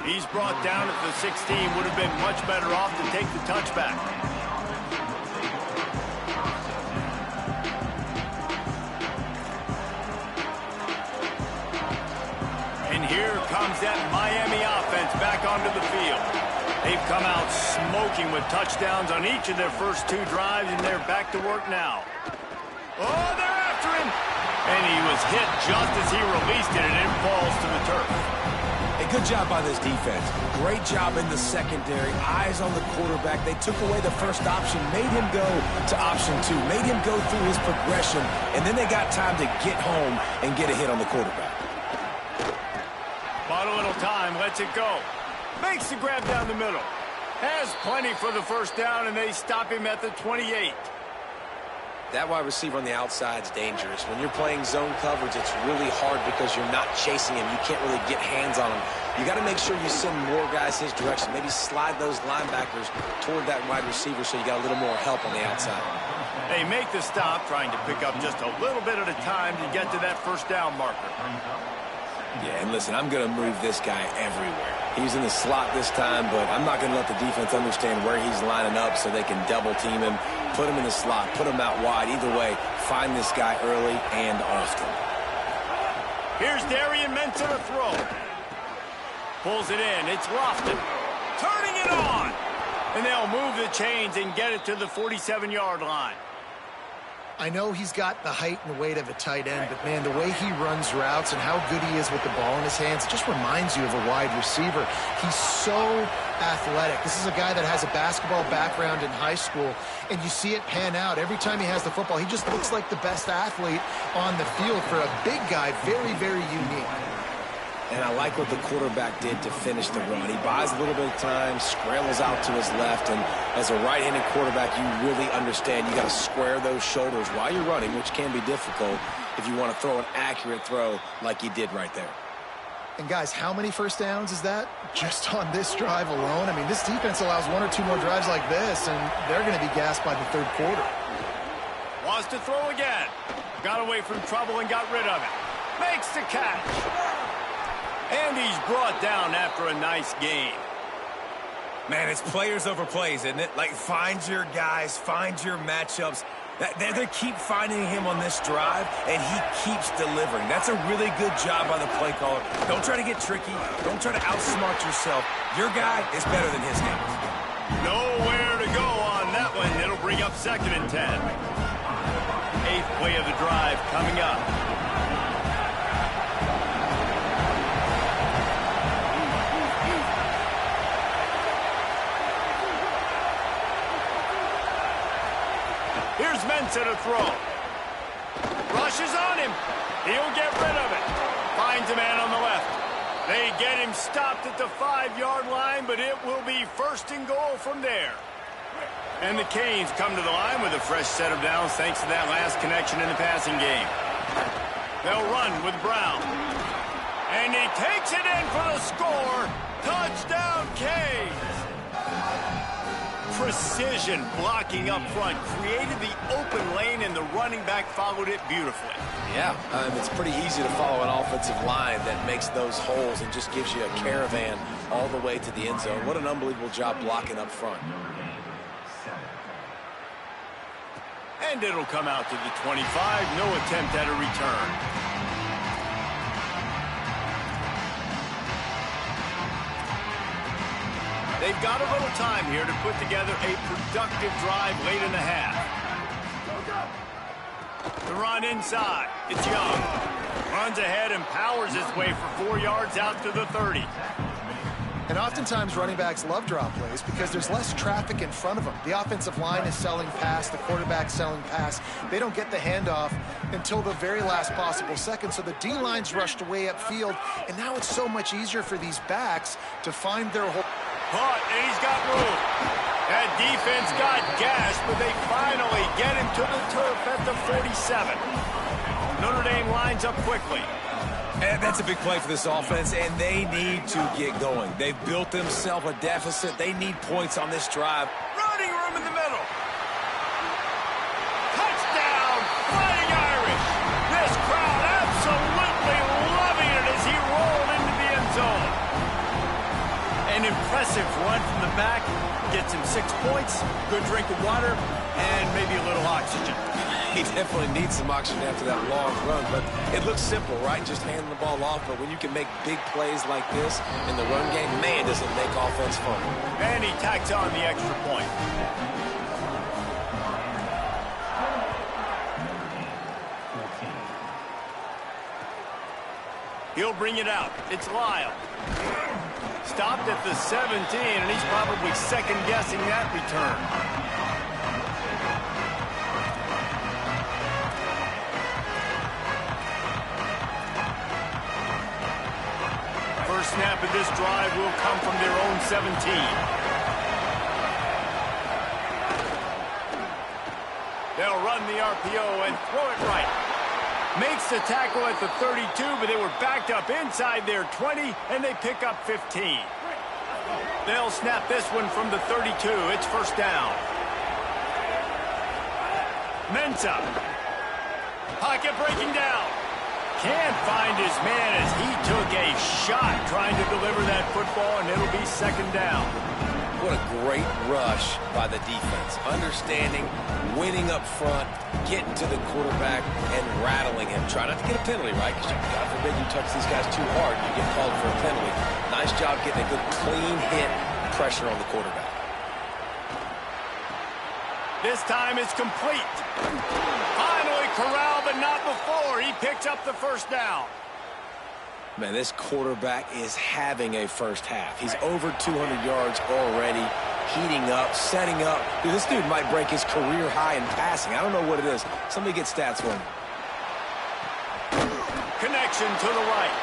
He's brought down at the 16. Would have been much better off to take the touchback. And here comes that Miami offense back onto the field. They've come out smoking with touchdowns on each of their first 2 drives, and they're back to work now. Oh, they're after him! And he was hit just as he released it, and it falls to the turf. A good job by this defense. Great job in the secondary. Eyes on the quarterback. They took away the first option, made him go to option 2, made him go through his progression, and then they got time to get home and get a hit on the quarterback. Bought a little time, lets it go. Makes the grab down the middle. Has plenty for the 1st down, and they stop him at the 28. That wide receiver on the outside is dangerous. When you're playing zone coverage, it's really hard because you're not chasing him. You can't really get hands on him. You got to make sure you send more guys his direction. Maybe slide those linebackers toward that wide receiver so you got a little more help on the outside. They make the stop, trying to pick up just a little bit at a time to get to that 1st down marker. Yeah, and listen, I'm going to move this guy everywhere. He's in the slot this time, but I'm not going to let the defense understand where he's lining up so they can double team him, put him in the slot, put him out wide. Either way, find this guy early and often. Here's Darian Mensa to throw. Pulls it in. It's Lofton. Turning it on. And they'll move the chains and get it to the 47-yard line. I know he's got the height and weight of a tight end, but, man, the way he runs routes and how good he is with the ball in his hands just reminds you of a wide receiver. He's so athletic. This is a guy that has a basketball background in high school, and you see it pan out. Every time he has the football, he just looks like the best athlete on the field. For a big guy, very, very unique. And I like what the quarterback did to finish the run. He buys a little bit of time, scrambles out to his left, and as a right-handed quarterback, you really understand you got to square those shoulders while you're running, which can be difficult if you want to throw an accurate throw like he did right there. And, guys, how many first downs is that just on this drive alone? I mean, this defense allows one or two more drives like this, and they're going to be gassed by the third quarter. Wants to throw again. Got away from trouble and got rid of it. Makes the catch. And he's brought down after a nice game. Man, it's players over plays, isn't it? Like, find your guys, find your matchups. They keep finding him on this drive, and he keeps delivering. That's a really good job by the play caller. Don't try to get tricky. Don't try to outsmart yourself. Your guy is better than his guy. Nowhere to go on that one. It'll bring up 2nd and 10. 8th play of the drive coming up. Here's Mensah to throw. Rushes on him. He'll get rid of it. Finds a man on the left. They get him stopped at the 5-yard line, but it will be 1st and goal from there. And the Canes come to the line with a fresh set of downs thanks to that last connection in the passing game. They'll run with Brown. And he takes it in for the score. Touchdown, Canes. Precision blocking up front created the open lane, and the running back followed it beautifully. Yeah, it's pretty easy to follow an offensive line that makes those holes and just gives you a caravan all the way to the end zone. What an unbelievable job blocking up front. And it'll come out to the 25. No attempt at a return. They've got a little time here to put together a productive drive late in the half. The run inside. It's Young. Runs ahead and powers his way for 4 yards out to the 30. And oftentimes running backs love draw plays because there's less traffic in front of them. The offensive line is selling pass, the quarterback's selling pass. They don't get the handoff until the very last possible second, so the D-line's rushed away upfield, and now it's so much easier for these backs to find their hole. Caught, and he's got room. That defense got gashed, but they finally get him to the turf at the 47. Notre Dame lines up quickly. And that's a big play for this offense, and they need to get going. They've built themselves a deficit. They need points on this drive. Running room in the middle. Touchdown, Fighting Irish. This crowd absolutely loving it as he rolled into the end zone. An impressive run from the back. Gets him 6 points, good drink of water, and maybe a little oxygen. He definitely needs some oxygen after that long run, but it looks simple, right? Just handing the ball off, but when you can make big plays like this in the run game, man, does it make offense fun. And he tacks on the extra point. He'll bring it out. It's Lyle. Stopped at the 17, and he's probably second-guessing that return. First snap of this drive will come from their own 17. They'll run the RPO and throw it right. Makes the tackle at the 32, but they were backed up inside their 20, and they pick up 15. They'll snap this one from the 32. It's first down. Mensah. Pocket breaking down. Can't find his man as he took a shot trying to deliver that football, and it'll be second down. What a great rush by the defense. Understanding, winning up front, getting to the quarterback, and rattling him. Try not to get a penalty, right? Because God forbid you touch these guys too hard, you get called for a penalty. Nice job getting a good clean hit, pressure on the quarterback. This time it's complete. Finally corralled, but not before. He picks up the first down. Man, this quarterback is having a first half. He's over 200 yards already, heating up, setting up. Dude, this dude might break his career high in passing. I don't know what it is. Somebody get stats for him. Connection to the right.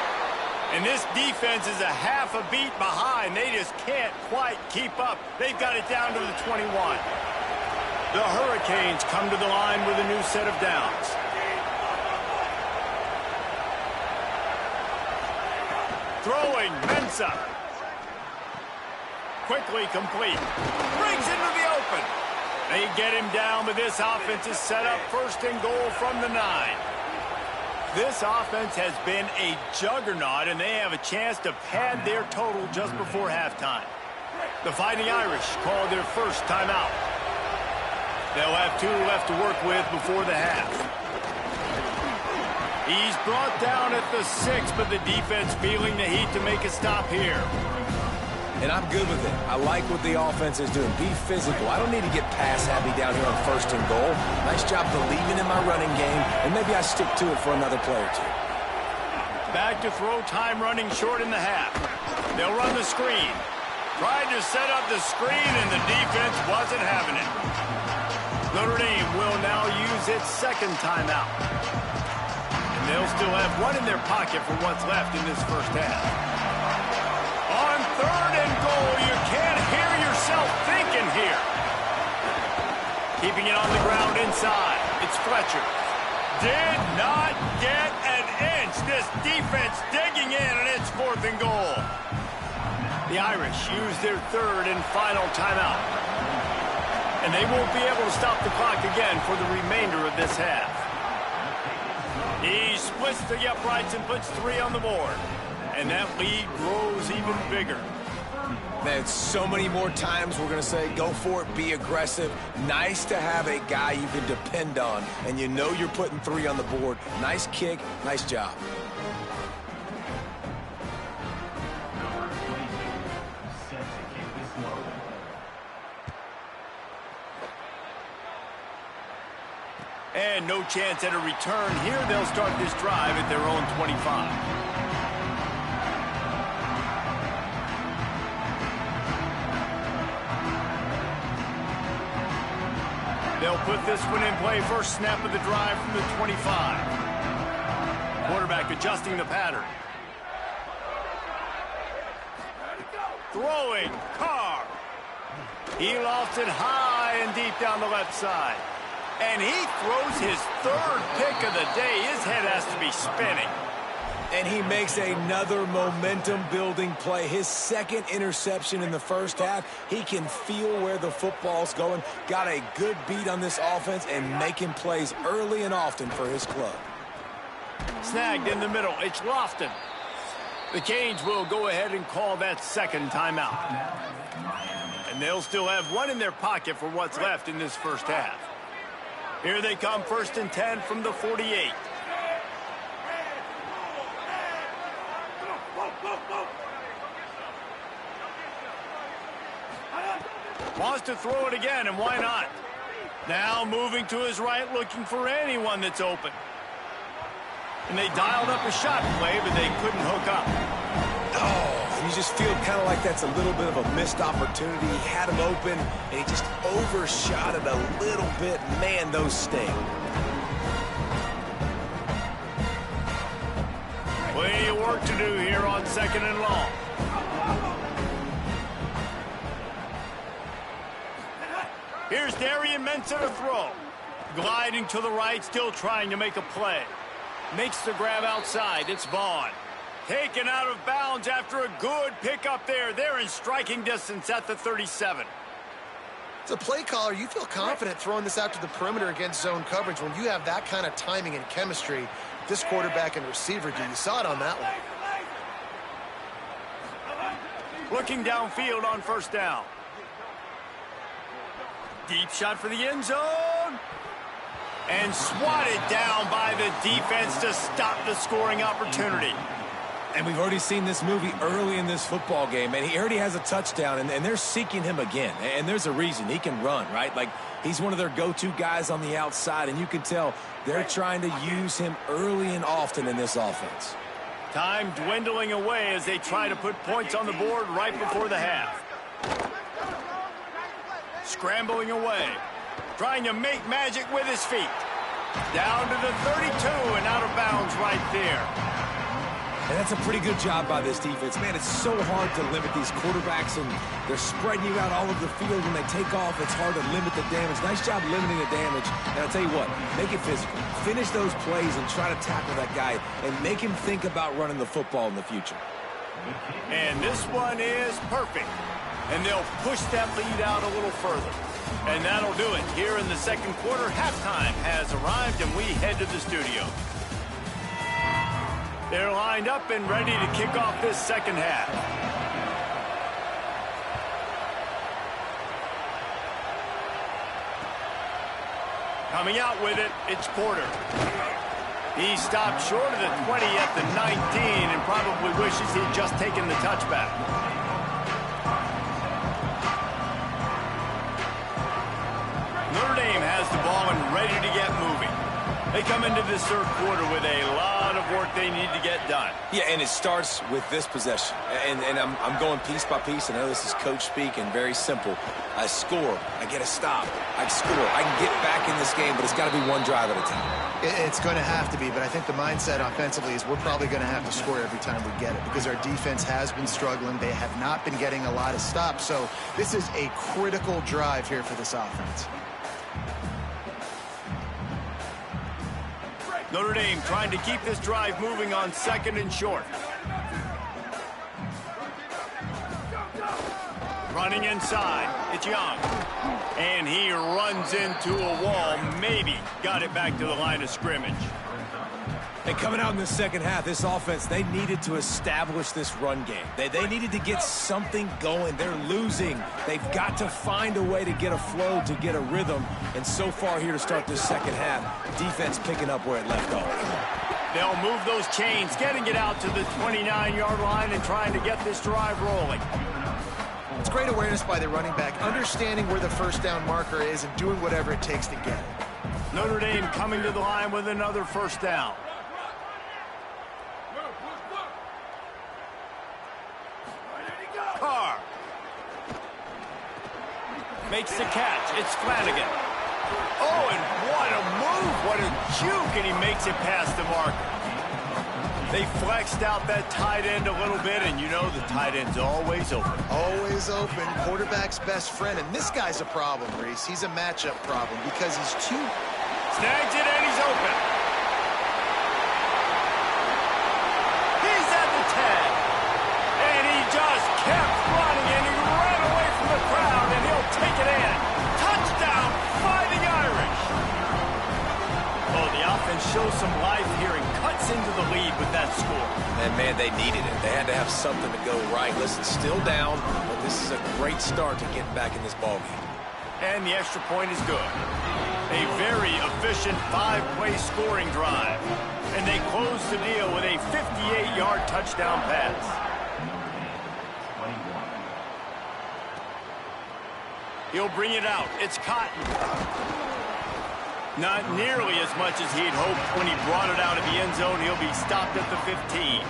And this defense is a half a beat behind. They just can't quite keep up. They've got it down to the 21. The Hurricanes come to the line with a new set of downs. Throwing, Mensah. Quickly complete. Brings into the open. They get him down, but this offense is set up first and goal from the 9. This offense has been a juggernaut, and they have a chance to pad their total just before halftime. The Fighting Irish call their first timeout. They'll have 2 left to work with before the half. He's brought down at the 6, but the defense feeling the heat to make a stop here. And I'm good with it. I like what the offense is doing. Be physical. I don't need to get pass-happy down here on first and goal. Nice job believing in my running game, and maybe I stick to it for another play or 2. Back to throw, time running short in the half. They'll run the screen. Tried to set up the screen, and the defense wasn't having it. Notre Dame will now use its second timeout. And they'll still have 1 in their pocket for what's left in this first half. On third and goal, you can't hear yourself thinking here. Keeping it on the ground inside. It's Fletcher. Did not get an inch. This defense digging in, and it's 4th and goal. The Irish use their third and final timeout. And they won't be able to stop the clock again for the remainder of this half. He splits the uprights and puts 3 on the board. And that lead grows even bigger. Man, so many more times we're going to say, go for it, be aggressive. Nice to have a guy you can depend on, and you know you're putting 3 on the board. Nice kick, nice job. And no chance at a return here. They'll start this drive at their own 25. They'll put this one in play. First snap of the drive from the 25. Quarterback adjusting the pattern. Throwing, Carr. He lofts it high and deep down the left side. And he throws his 3rd pick of the day. His head has to be spinning. And he makes another momentum-building play. His 2nd interception in the first half. He can feel where the football's going. Got a good beat on this offense and making plays early and often for his club. Snagged in the middle. It's Lofton. The Canes will go ahead and call that second timeout. And they'll still have 1 in their pocket for what's left in this first half. Here they come, 1st and 10 from the 48. Wants to throw it again, and why not? Now moving to his right, looking for anyone that's open. And they dialed up a shot play, but they couldn't hook up. Oh, you just feel kind of like that's a little bit of a missed opportunity. He had him open, and he just overshot it a little bit. Man, those sting. Plenty of work to do here on 2nd and long. Here's Darian Mensah to throw. Gliding to the right, still trying to make a play. Makes the grab outside. It's Vaughn. Taken out of bounds after a good pickup there. They're in striking distance at the 37. As a play caller, you feel confident throwing this out to the perimeter against zone coverage when you have that kind of timing and chemistry. This quarterback and receiver do. You saw it on that one. Looking downfield on 1st down. Deep shot for the end zone. And swatted down by the defense to stop the scoring opportunity. And we've already seen this movie early in this football game, and he already has a touchdown, and they're seeking him again. And there's a reason. He can run, right? Like, he's one of their go-to guys on the outside, and you can tell they're trying to use him early and often in this offense. Time dwindling away as they try to put points on the board right before the half. Scrambling away. Trying to make magic with his feet. Down to the 32 and out of bounds right there. And that's a pretty good job by this defense. Man, it's so hard to limit these quarterbacks, and they're spreading you out all over the field. When they take off, it's hard to limit the damage. Nice job limiting the damage. And I'll tell you what, make it physical. Finish those plays and try to tackle that guy and make him think about running the football in the future. And this one is perfect. And they'll push that lead out a little further. And that'll do it. Here in the second quarter, halftime has arrived, and we head to the studio. They're lined up and ready to kick off this second half. Coming out with it, it's Porter. He stopped short of the 20 at the 19 and probably wishes he'd just taken the touchback. Notre Dame has the ball and ready to get moving. They come into this third quarter with a lot of work they need to get done. Yeah, and it starts with this possession. And I'm going piece by piece. I know this is coach speak and very simple. I score. I get a stop. I score. I can get back in this game, but it's got to be one drive at a time. It's going to have to be, but I think the mindset offensively is we're probably going to have to score every time we get it because our defense has been struggling. They have not been getting a lot of stops. So this is a critical drive here for this offense. Notre Dame trying to keep this drive moving on second and short. Running inside, it's Young. And he runs into a wall, maybe got it back to the line of scrimmage. And coming out in the second half, this offense, they needed to establish this run game. They needed to get something going. They're losing. They've got to find a way to get a flow, to get a rhythm. And so far here to start this second half, defense picking up where it left off. They'll move those chains, getting it out to the 29-yard line and trying to get this drive rolling. It's great awareness by the running back, understanding where the first down marker is and doing whatever it takes to get it. Notre Dame coming to the line with another first down. Carr makes the catch. It's Flanagan. Oh, and what a move. What a juke, and he makes it past the marker. They flexed out that tight end a little bit, and you know the tight end's always open. Always open. Quarterback's best friend, and this guy's a problem, Reese. He's a matchup problem because he's too... Snags it, and he's open. He's at the 10. And he just kept running, and he ran away from the crowd, and he'll take it in. Touchdown, Fighting Irish. Oh, the offense shows some life here and cuts into the lead with that score. And, man, they needed it. They had to have something to go right. Listen, still down, but this is a great start to getting back in this ballgame. And the extra point is good. A very efficient 5-play scoring drive. And they close the deal with a 58-yard touchdown pass. He'll bring it out. It's Cotton. Not nearly as much as he'd hoped when he brought it out of the end zone. He'll be stopped at the 15.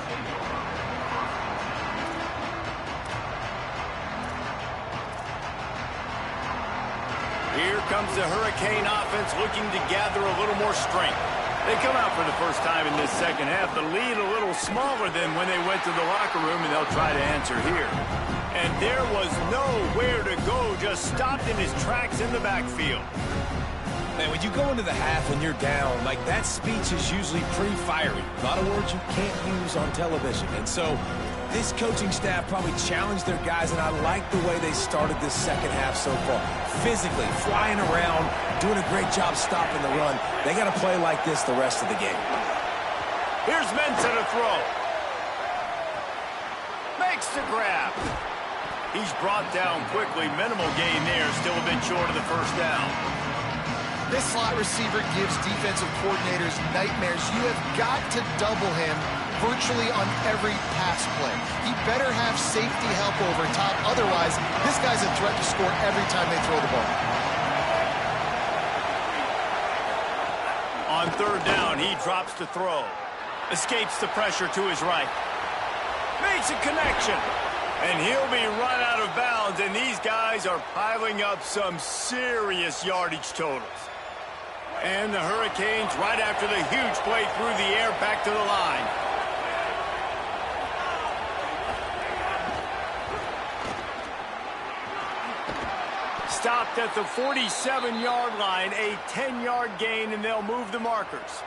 Here comes the Hurricane offense looking to gather a little more strength. They come out for the first time in this second half. The lead a little smaller than when they went to the locker room, and they'll try to answer here. And there was nowhere to go, just stopped in his tracks in the backfield. Man, when you go into the half and you're down, like that speech is usually pretty fiery. A lot of words you can't use on television. And so this coaching staff probably challenged their guys, and I like the way they started this second half so far. Physically, flying around, doing a great job stopping the run. They got to play like this the rest of the game. Here's Mensah to throw. Makes the grab. He's brought down quickly. Minimal gain there. Still a bit short of the first down. This slot receiver gives defensive coordinators nightmares. You have got to double him virtually on every pass play. He better have safety help over top. Otherwise, this guy's a threat to score every time they throw the ball. On third down, he drops to throw. Escapes the pressure to his right. Makes a connection. And he'll be run out of bounds, and these guys are piling up some serious yardage totals. And the Hurricanes, right after the huge play through the air, back to the line. Stopped at the 47-yard line, a 10-yard gain, and they'll move the markers.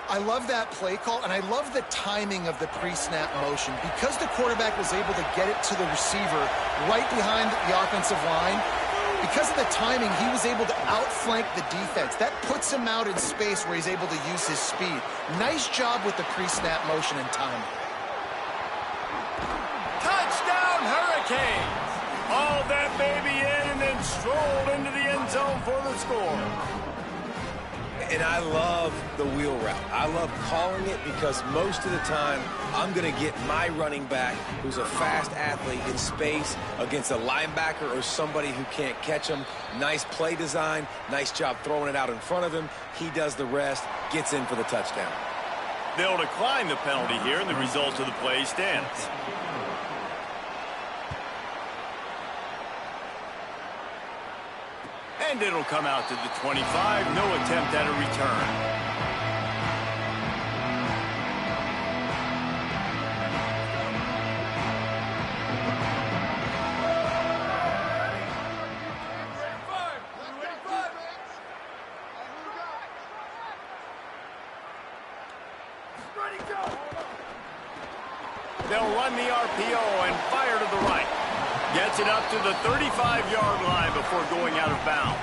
I love that play call, and I love the timing of the pre-snap motion. Because the quarterback was able to get it to the receiver right behind the offensive line, because of the timing, he was able to outflank the defense. That puts him out in space where he's able to use his speed. Nice job with the pre-snap motion and timing. Touchdown, Hurricanes! Hauled that baby in and then strolled into the end zone for the score. And I love the wheel route. I love calling it because most of the time I'm going to get my running back, who's a fast athlete, in space against a linebacker or somebody who can't catch him. Nice play design, nice job throwing it out in front of him. He does the rest, gets in for the touchdown. They'll decline the penalty here, and the result of the play stands. And it'll come out to the 25. No attempt at a return. They'll run the RPO and fire to the right. Gets it up to the 35-yard line before going out of bounds.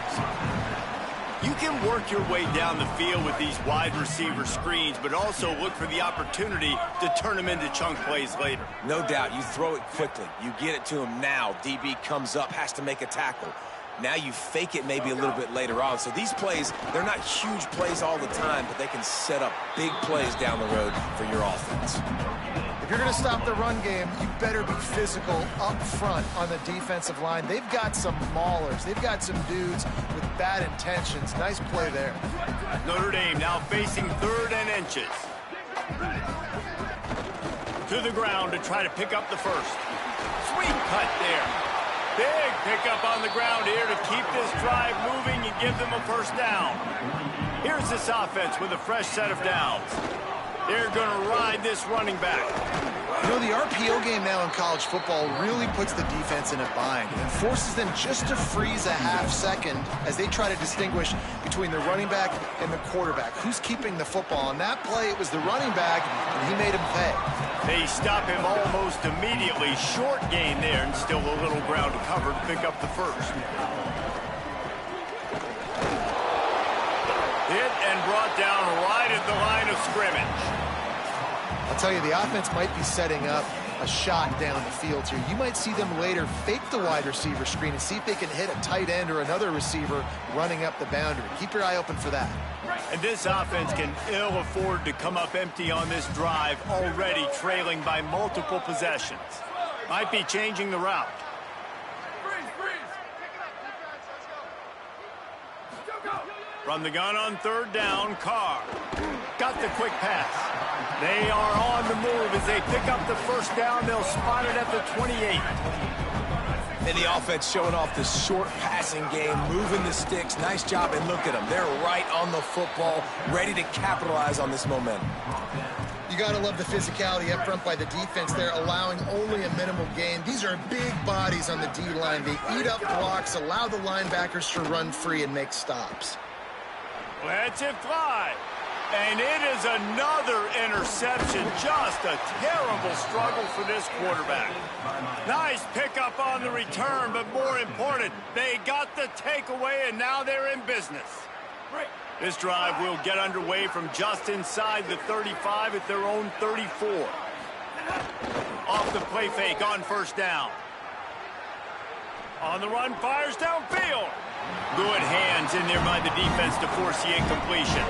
You can work your way down the field with these wide receiver screens, but also look for the opportunity to turn them into chunk plays later. No doubt, you throw it quickly. You get it to him now. DB comes up, has to make a tackle. Now you fake it maybe a little bit later on. So these plays, they're not huge plays all the time, but they can set up big plays down the road for your offense. If you're going to stop the run game, you better be physical up front on the defensive line. They've got some maulers. They've got some dudes with bad intentions. Nice play there. Notre Dame now facing 3rd and inches. To the ground to try to pick up the first. Sweet cut there. Big pickup on the ground here to keep this drive moving and give them a first down. Here's this offense with a fresh set of downs. They're going to ride this running back. You know, the RPO game now in college football really puts the defense in a bind and forces them just to freeze a half second as they try to distinguish between the running back and the quarterback. Who's keeping the football? On that play, it was the running back, and he made him pay. They stop him almost immediately. Short gain there, and still a little ground to cover to pick up the first. Hit and brought down right at the line of scrimmage. I'll tell you, the offense might be setting up a shot down the field here. You might see them later fake the wide receiver screen and see if they can hit a tight end or another receiver running up the boundary. Keep your eye open for that. And this offense can ill afford to come up empty on this drive, already trailing by multiple possessions. Might be changing the route. From the gun on 3rd down, Carr got the quick pass. They are on the move as they pick up the first down. They'll spot it at the 28. And the offense showing off the short passing game, moving the sticks. Nice job, and look at them. They're right on the football, ready to capitalize on this momentum. You got to love the physicality up front by the defense there, allowing only a minimal gain. These are big bodies on the D-line. They eat up blocks, allow the linebackers to run free and make stops. Lets it fly. And it is another interception. Just a terrible struggle for this quarterback. Nice pickup on the return, but more important, they got the takeaway, and now they're in business. This drive will get underway from just inside the 35 at their own 34. Off the play fake on first down. On the run, fires downfield. Good hands in there by the defense to force the incompletion.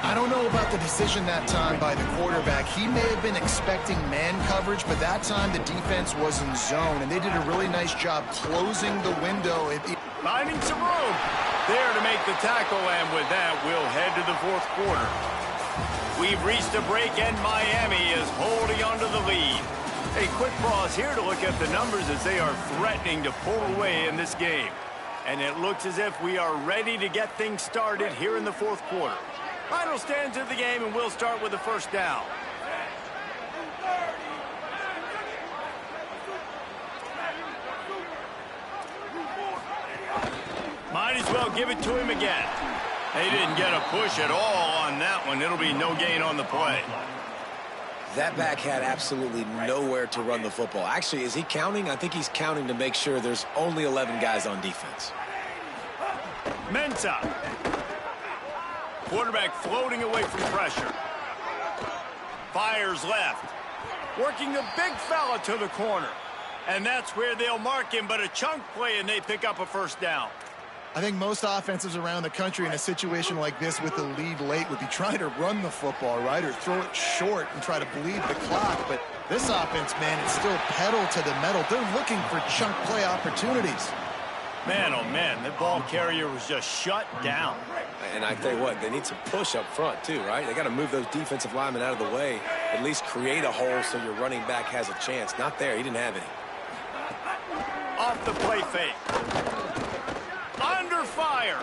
I don't know about the decision that time by the quarterback. He may have been expecting man coverage, but that time the defense was in zone, and they did a really nice job closing the window. Finding some room there to make the tackle, and with that, we'll head to the fourth quarter. We've reached a break, and Miami is holding onto the lead. A quick pause here to look at the numbers as they are threatening to pull away in this game. And it looks as if we are ready to get things started here in the fourth quarter. Final stands of the game, and we'll start with the first down. Might as well give it to him again. They didn't get a push at all on that one. It'll be no gain on the play. That back had absolutely nowhere to run the football. Actually, is he counting? I think he's counting to make sure there's only 11 guys on defense. Mensah. Quarterback floating away from pressure. Fires left. Working the big fella to the corner. And that's where they'll mark him, but a chunk play, and they pick up a first down. I think most offenses around the country in a situation like this with the lead late would be trying to run the football, right, or throw it short and try to bleed the clock. But this offense, man, it's still pedal to the metal. They're looking for chunk play opportunities. Man, oh, man, the ball carrier was just shut down. And I tell you what, they need some push up front, too, right? They got to move those defensive linemen out of the way, at least create a hole so your running back has a chance. Not there. He didn't have any. Off the play fake. Under fire.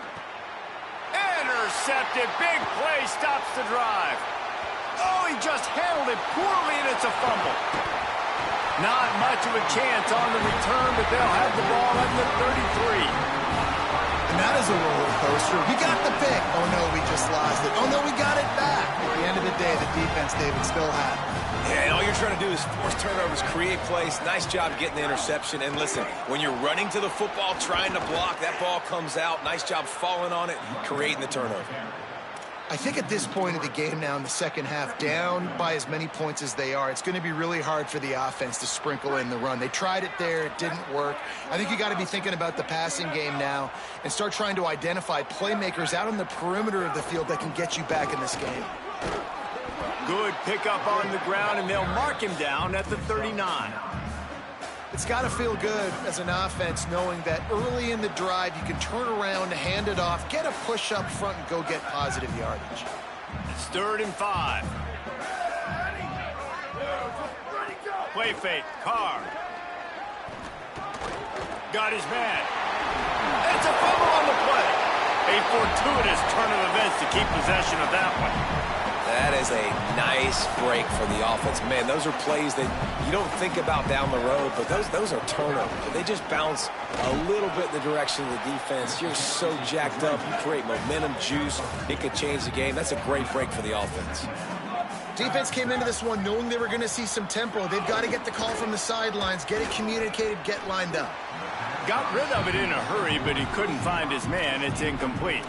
Intercepted. Big play stops the drive. Oh, he just handled it poorly, and it's a fumble. Not much of a chance on the return, but they'll have the ball at the 33. And that is a roller coaster. We got the pick. Oh, no, we just lost it. Oh, no, we got it back. At the end of the day, the defense, David, still had it. Yeah, and all you're trying to do is force turnovers, create plays. Nice job getting the interception. And listen, when you're running to the football, trying to block, that ball comes out. Nice job falling on it, creating the turnover. I think at this point of the game now in the second half, down by as many points as they are, it's going to be really hard for the offense to sprinkle in the run. They tried it there. It didn't work. I think you got to be thinking about the passing game now and start trying to identify playmakers out on the perimeter of the field that can get you back in this game. Good pickup on the ground, and they'll mark him down at the 39. It's got to feel good as an offense knowing that early in the drive you can turn around, hand it off, get a push up front, and go get positive yardage. It's 3rd and 5. Play fake. Carr. Got his man. It's a fumble on the play. A fortuitous turn of events to keep possession of that one. That is a nice break for the offense. Man, those are plays that you don't think about down the road, but those are turnovers. They just bounce a little bit in the direction of the defense. You're so jacked up. You create momentum, juice. It could change the game. That's a great break for the offense. Defense came into this one knowing they were going to see some tempo. They've got to get the call from the sidelines, get it communicated, get lined up. Got rid of it in a hurry, but he couldn't find his man. It's incomplete.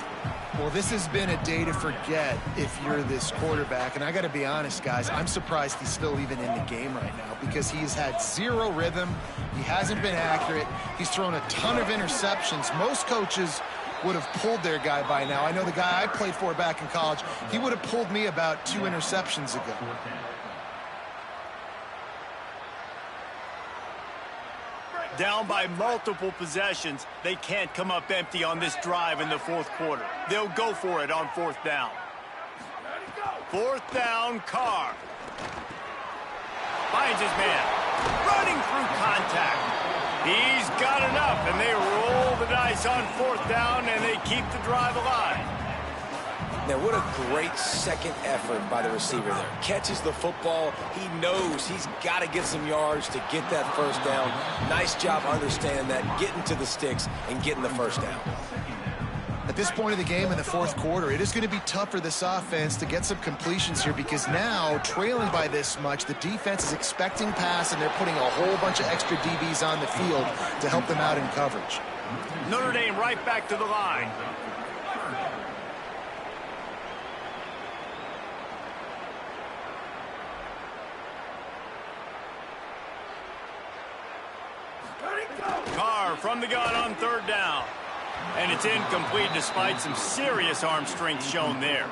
Well, this has been a day to forget if you're this quarterback. And I got to be honest, guys, I'm surprised he's still even in the game right now because he's had zero rhythm. He hasn't been accurate. He's thrown a ton of interceptions. Most coaches would have pulled their guy by now. I know the guy I played for back in college, he would have pulled me about 2 interceptions ago. Down by multiple possessions, they can't come up empty on this drive in the fourth quarter. They'll go for it on 4th down. 4th down, Carr. Finds his man. Running through contact. He's got enough, and they roll the dice on 4th down, and they keep the drive alive. Now, what a great second effort by the receiver there. Catches the football. He knows he's got to get some yards to get that first down. Nice job understanding that, getting to the sticks and getting the first down. At this point of the game in the fourth quarter, it is going to be tough for this offense to get some completions here because now, trailing by this much, the defense is expecting pass, and they're putting a whole bunch of extra DBs on the field to help them out in coverage. Notre Dame right back to the line. Carr Palmer from the gun on third down. And it's incomplete despite some serious arm strength shown there.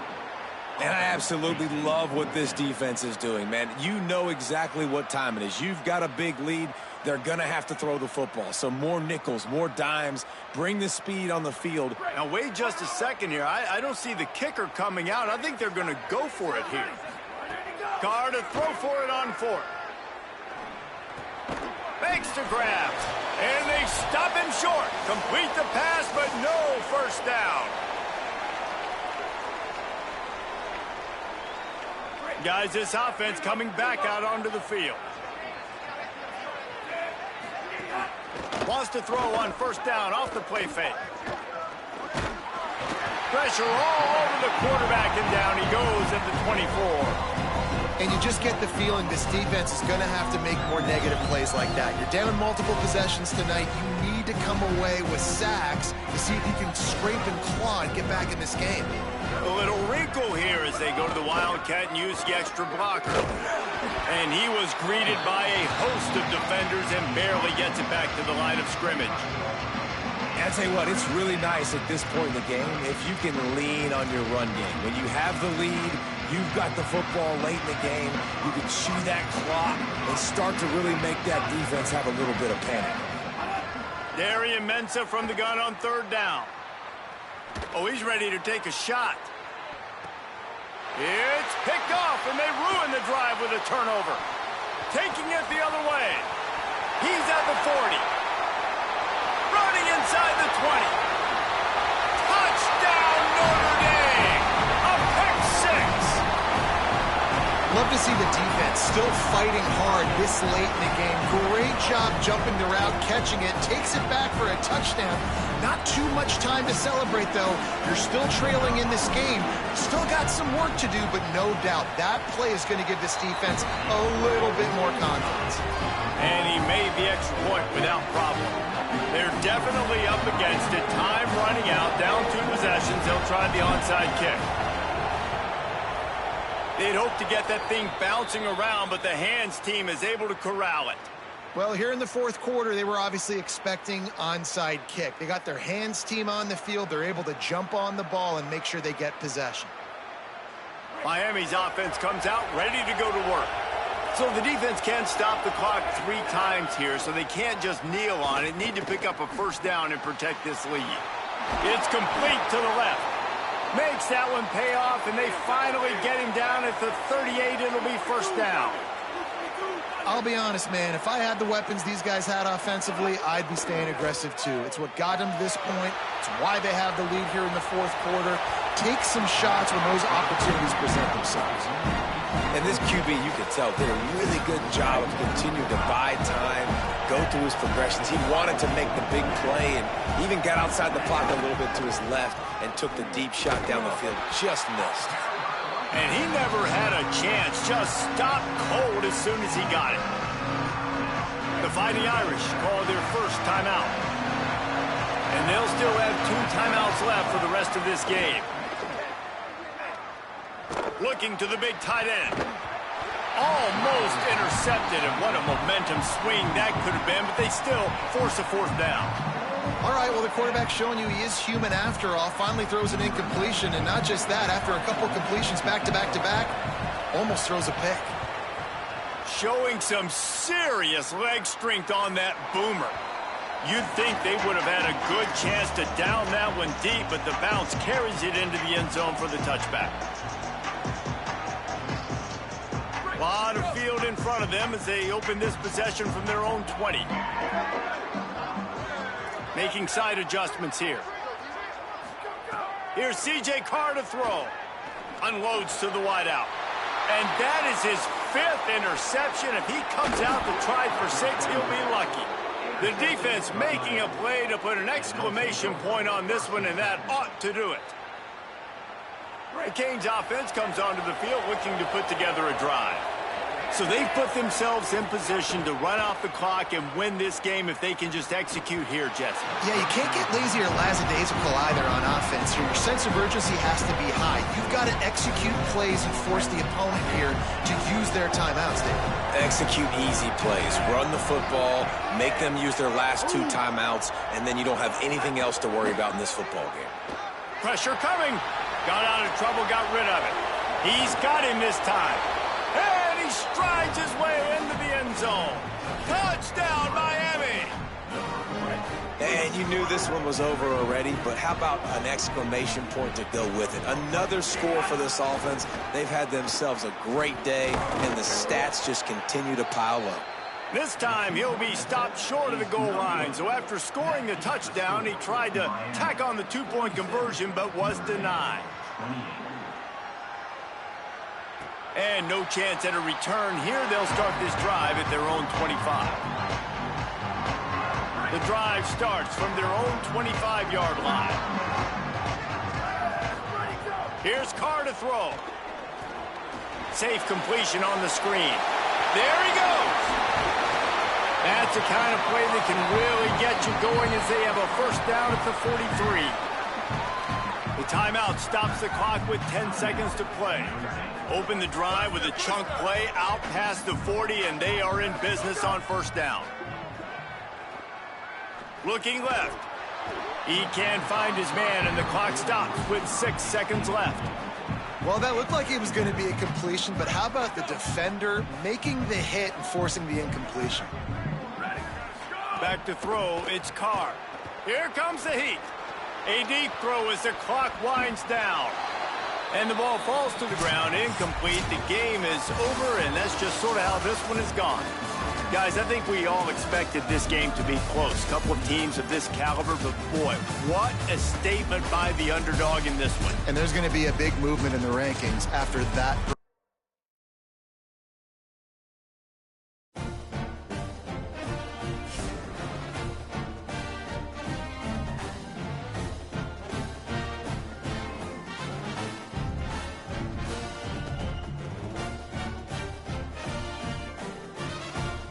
And I absolutely love what this defense is doing, man. You know exactly what time it is. You've got a big lead. They're going to have to throw the football. So more nickels, more dimes. Bring the speed on the field. Now, wait just a second here. I don't see the kicker coming out. I think they're going to go for it here. Carr to throw for it on fourth. Makes the grab. And they stop him short. Complete the pass, but no first down. Guys, this offense coming back out onto the field. Wants to throw on first down off the play fake. Pressure all over the quarterback, and down he goes at the 24. And you just get the feeling this defense is going to have to make more negative plays like that. You're down multiple possessions tonight. You need to come away with sacks to see if you can scrape and claw and get back in this game. A little wrinkle here as they go to the Wildcat and use the extra blocker. And he was greeted by a host of defenders and barely gets it back to the line of scrimmage. And I'll tell you what, it's really nice at this point in the game if you can lean on your run game. When you have the lead, you've got the football late in the game, you can chew that clock and start to really make that defense have a little bit of panic. Darian Mensah from the gun on third down. Oh, he's ready to take a shot. It's picked off, and they ruin the drive with a turnover. Taking it the other way. He's at the 40. Running inside the 20. Touchdown, Notre Dame! A pick six! Love to see the defense still fighting hard this late in the game. Great job jumping the route, catching it, takes it back for a touchdown. Not too much time to celebrate, though. You're still trailing in this game. Still got some work to do, but no doubt that play is going to give this defense a little bit more confidence. And he made the extra point without problem. They're definitely up against it. Time running out, down 2 possessions. They'll try the onside kick. They'd hope to get that thing bouncing around, but the hands team is able to corral it. Well, here in the fourth quarter, they were obviously expecting onside kick. They got their hands team on the field. They're able to jump on the ball and make sure they get possession. Miami's offense comes out ready to go to work. So the defense can't stop the clock 3 times here, so they can't just kneel on it. Need to pick up a first down and protect this lead. It's complete to the left. Makes that one pay off, and they finally get him down at the 38. It'll be first down. I'll be honest, man, if I had the weapons these guys had offensively, I'd be staying aggressive too. It's what got them to this point. It's why they have the lead here in the fourth quarter. Take some shots when those opportunities present themselves. And this QB, you could tell, did a really good job of continuing to buy time, go through his progressions. He wanted to make the big play and even got outside the pocket a little bit to his left and took the deep shot down the field. Just missed. And he never had a chance. Just stopped cold as soon as he got it. The Fighting Irish call their first timeout. And they'll still have 2 timeouts left for the rest of this game. Looking to the big tight end. Almost intercepted, and what a momentum swing that could have been, but they still force a fourth down. All right, well, the quarterback's showing you he is human after all. Finally throws an incompletion, and not just that, after a couple completions back-to-back-to-back, almost throws a pick. Showing some serious leg strength on that boomer. You'd think they would have had a good chance to down that one deep, but the bounce carries it into the end zone for the touchback. A lot of field in front of them as they open this possession from their own 20. Making side adjustments here. Here's C.J. Carr to throw. Unloads to the wideout. And that is his 5th interception. If he comes out to try for 6, he'll be lucky. The defense making a play to put an exclamation point on this one, and that ought to do it. The Canes offense comes onto the field looking to put together a drive. So they've put themselves in position to run off the clock and win this game if they can just execute here, Jesse. Yeah, you can't get lazy or lackadaisical either on offense here. Your sense of urgency has to be high. You've got to execute plays and force the opponent here to use their timeouts, David? Execute easy plays. Run the football, make them use their last 2 timeouts, and then you don't have anything else to worry about in this football game. Pressure coming. Got out of trouble, got rid of it. He's got him this time. And he strides his way into the end zone. Touchdown, Miami. And you knew this one was over already, but how about an exclamation point to go with it? Another score for this offense. They've had themselves a great day, and the stats just continue to pile up. This time, he'll be stopped short of the goal line. So after scoring the touchdown, he tried to tack on the 2-point conversion, but was denied. And no chance at a return here. They'll start this drive at their own 25. The drive starts from their own 25-yard line. Here's Carr to throw. Safe completion on the screen. There he goes. That's the kind of play that can really get you going as they have a first down at the 43. The timeout stops the clock with 10 seconds to play. Open the drive with a chunk play out past the 40, and they are in business on first down. Looking left. He can't find his man, and the clock stops with 6 seconds left. Well, that looked like it was going to be a completion, but how about the defender making the hit and forcing the incompletion? Back to throw, it's Carr. Here comes the heat. A deep throw as the clock winds down. And the ball falls to the ground, incomplete. The game is over, and that's just sort of how this one is gone. Guys, I think we all expected this game to be close. Couple of teams of this caliber, but boy, what a statement by the underdog in this one. And there's going to be a big movement in the rankings after that.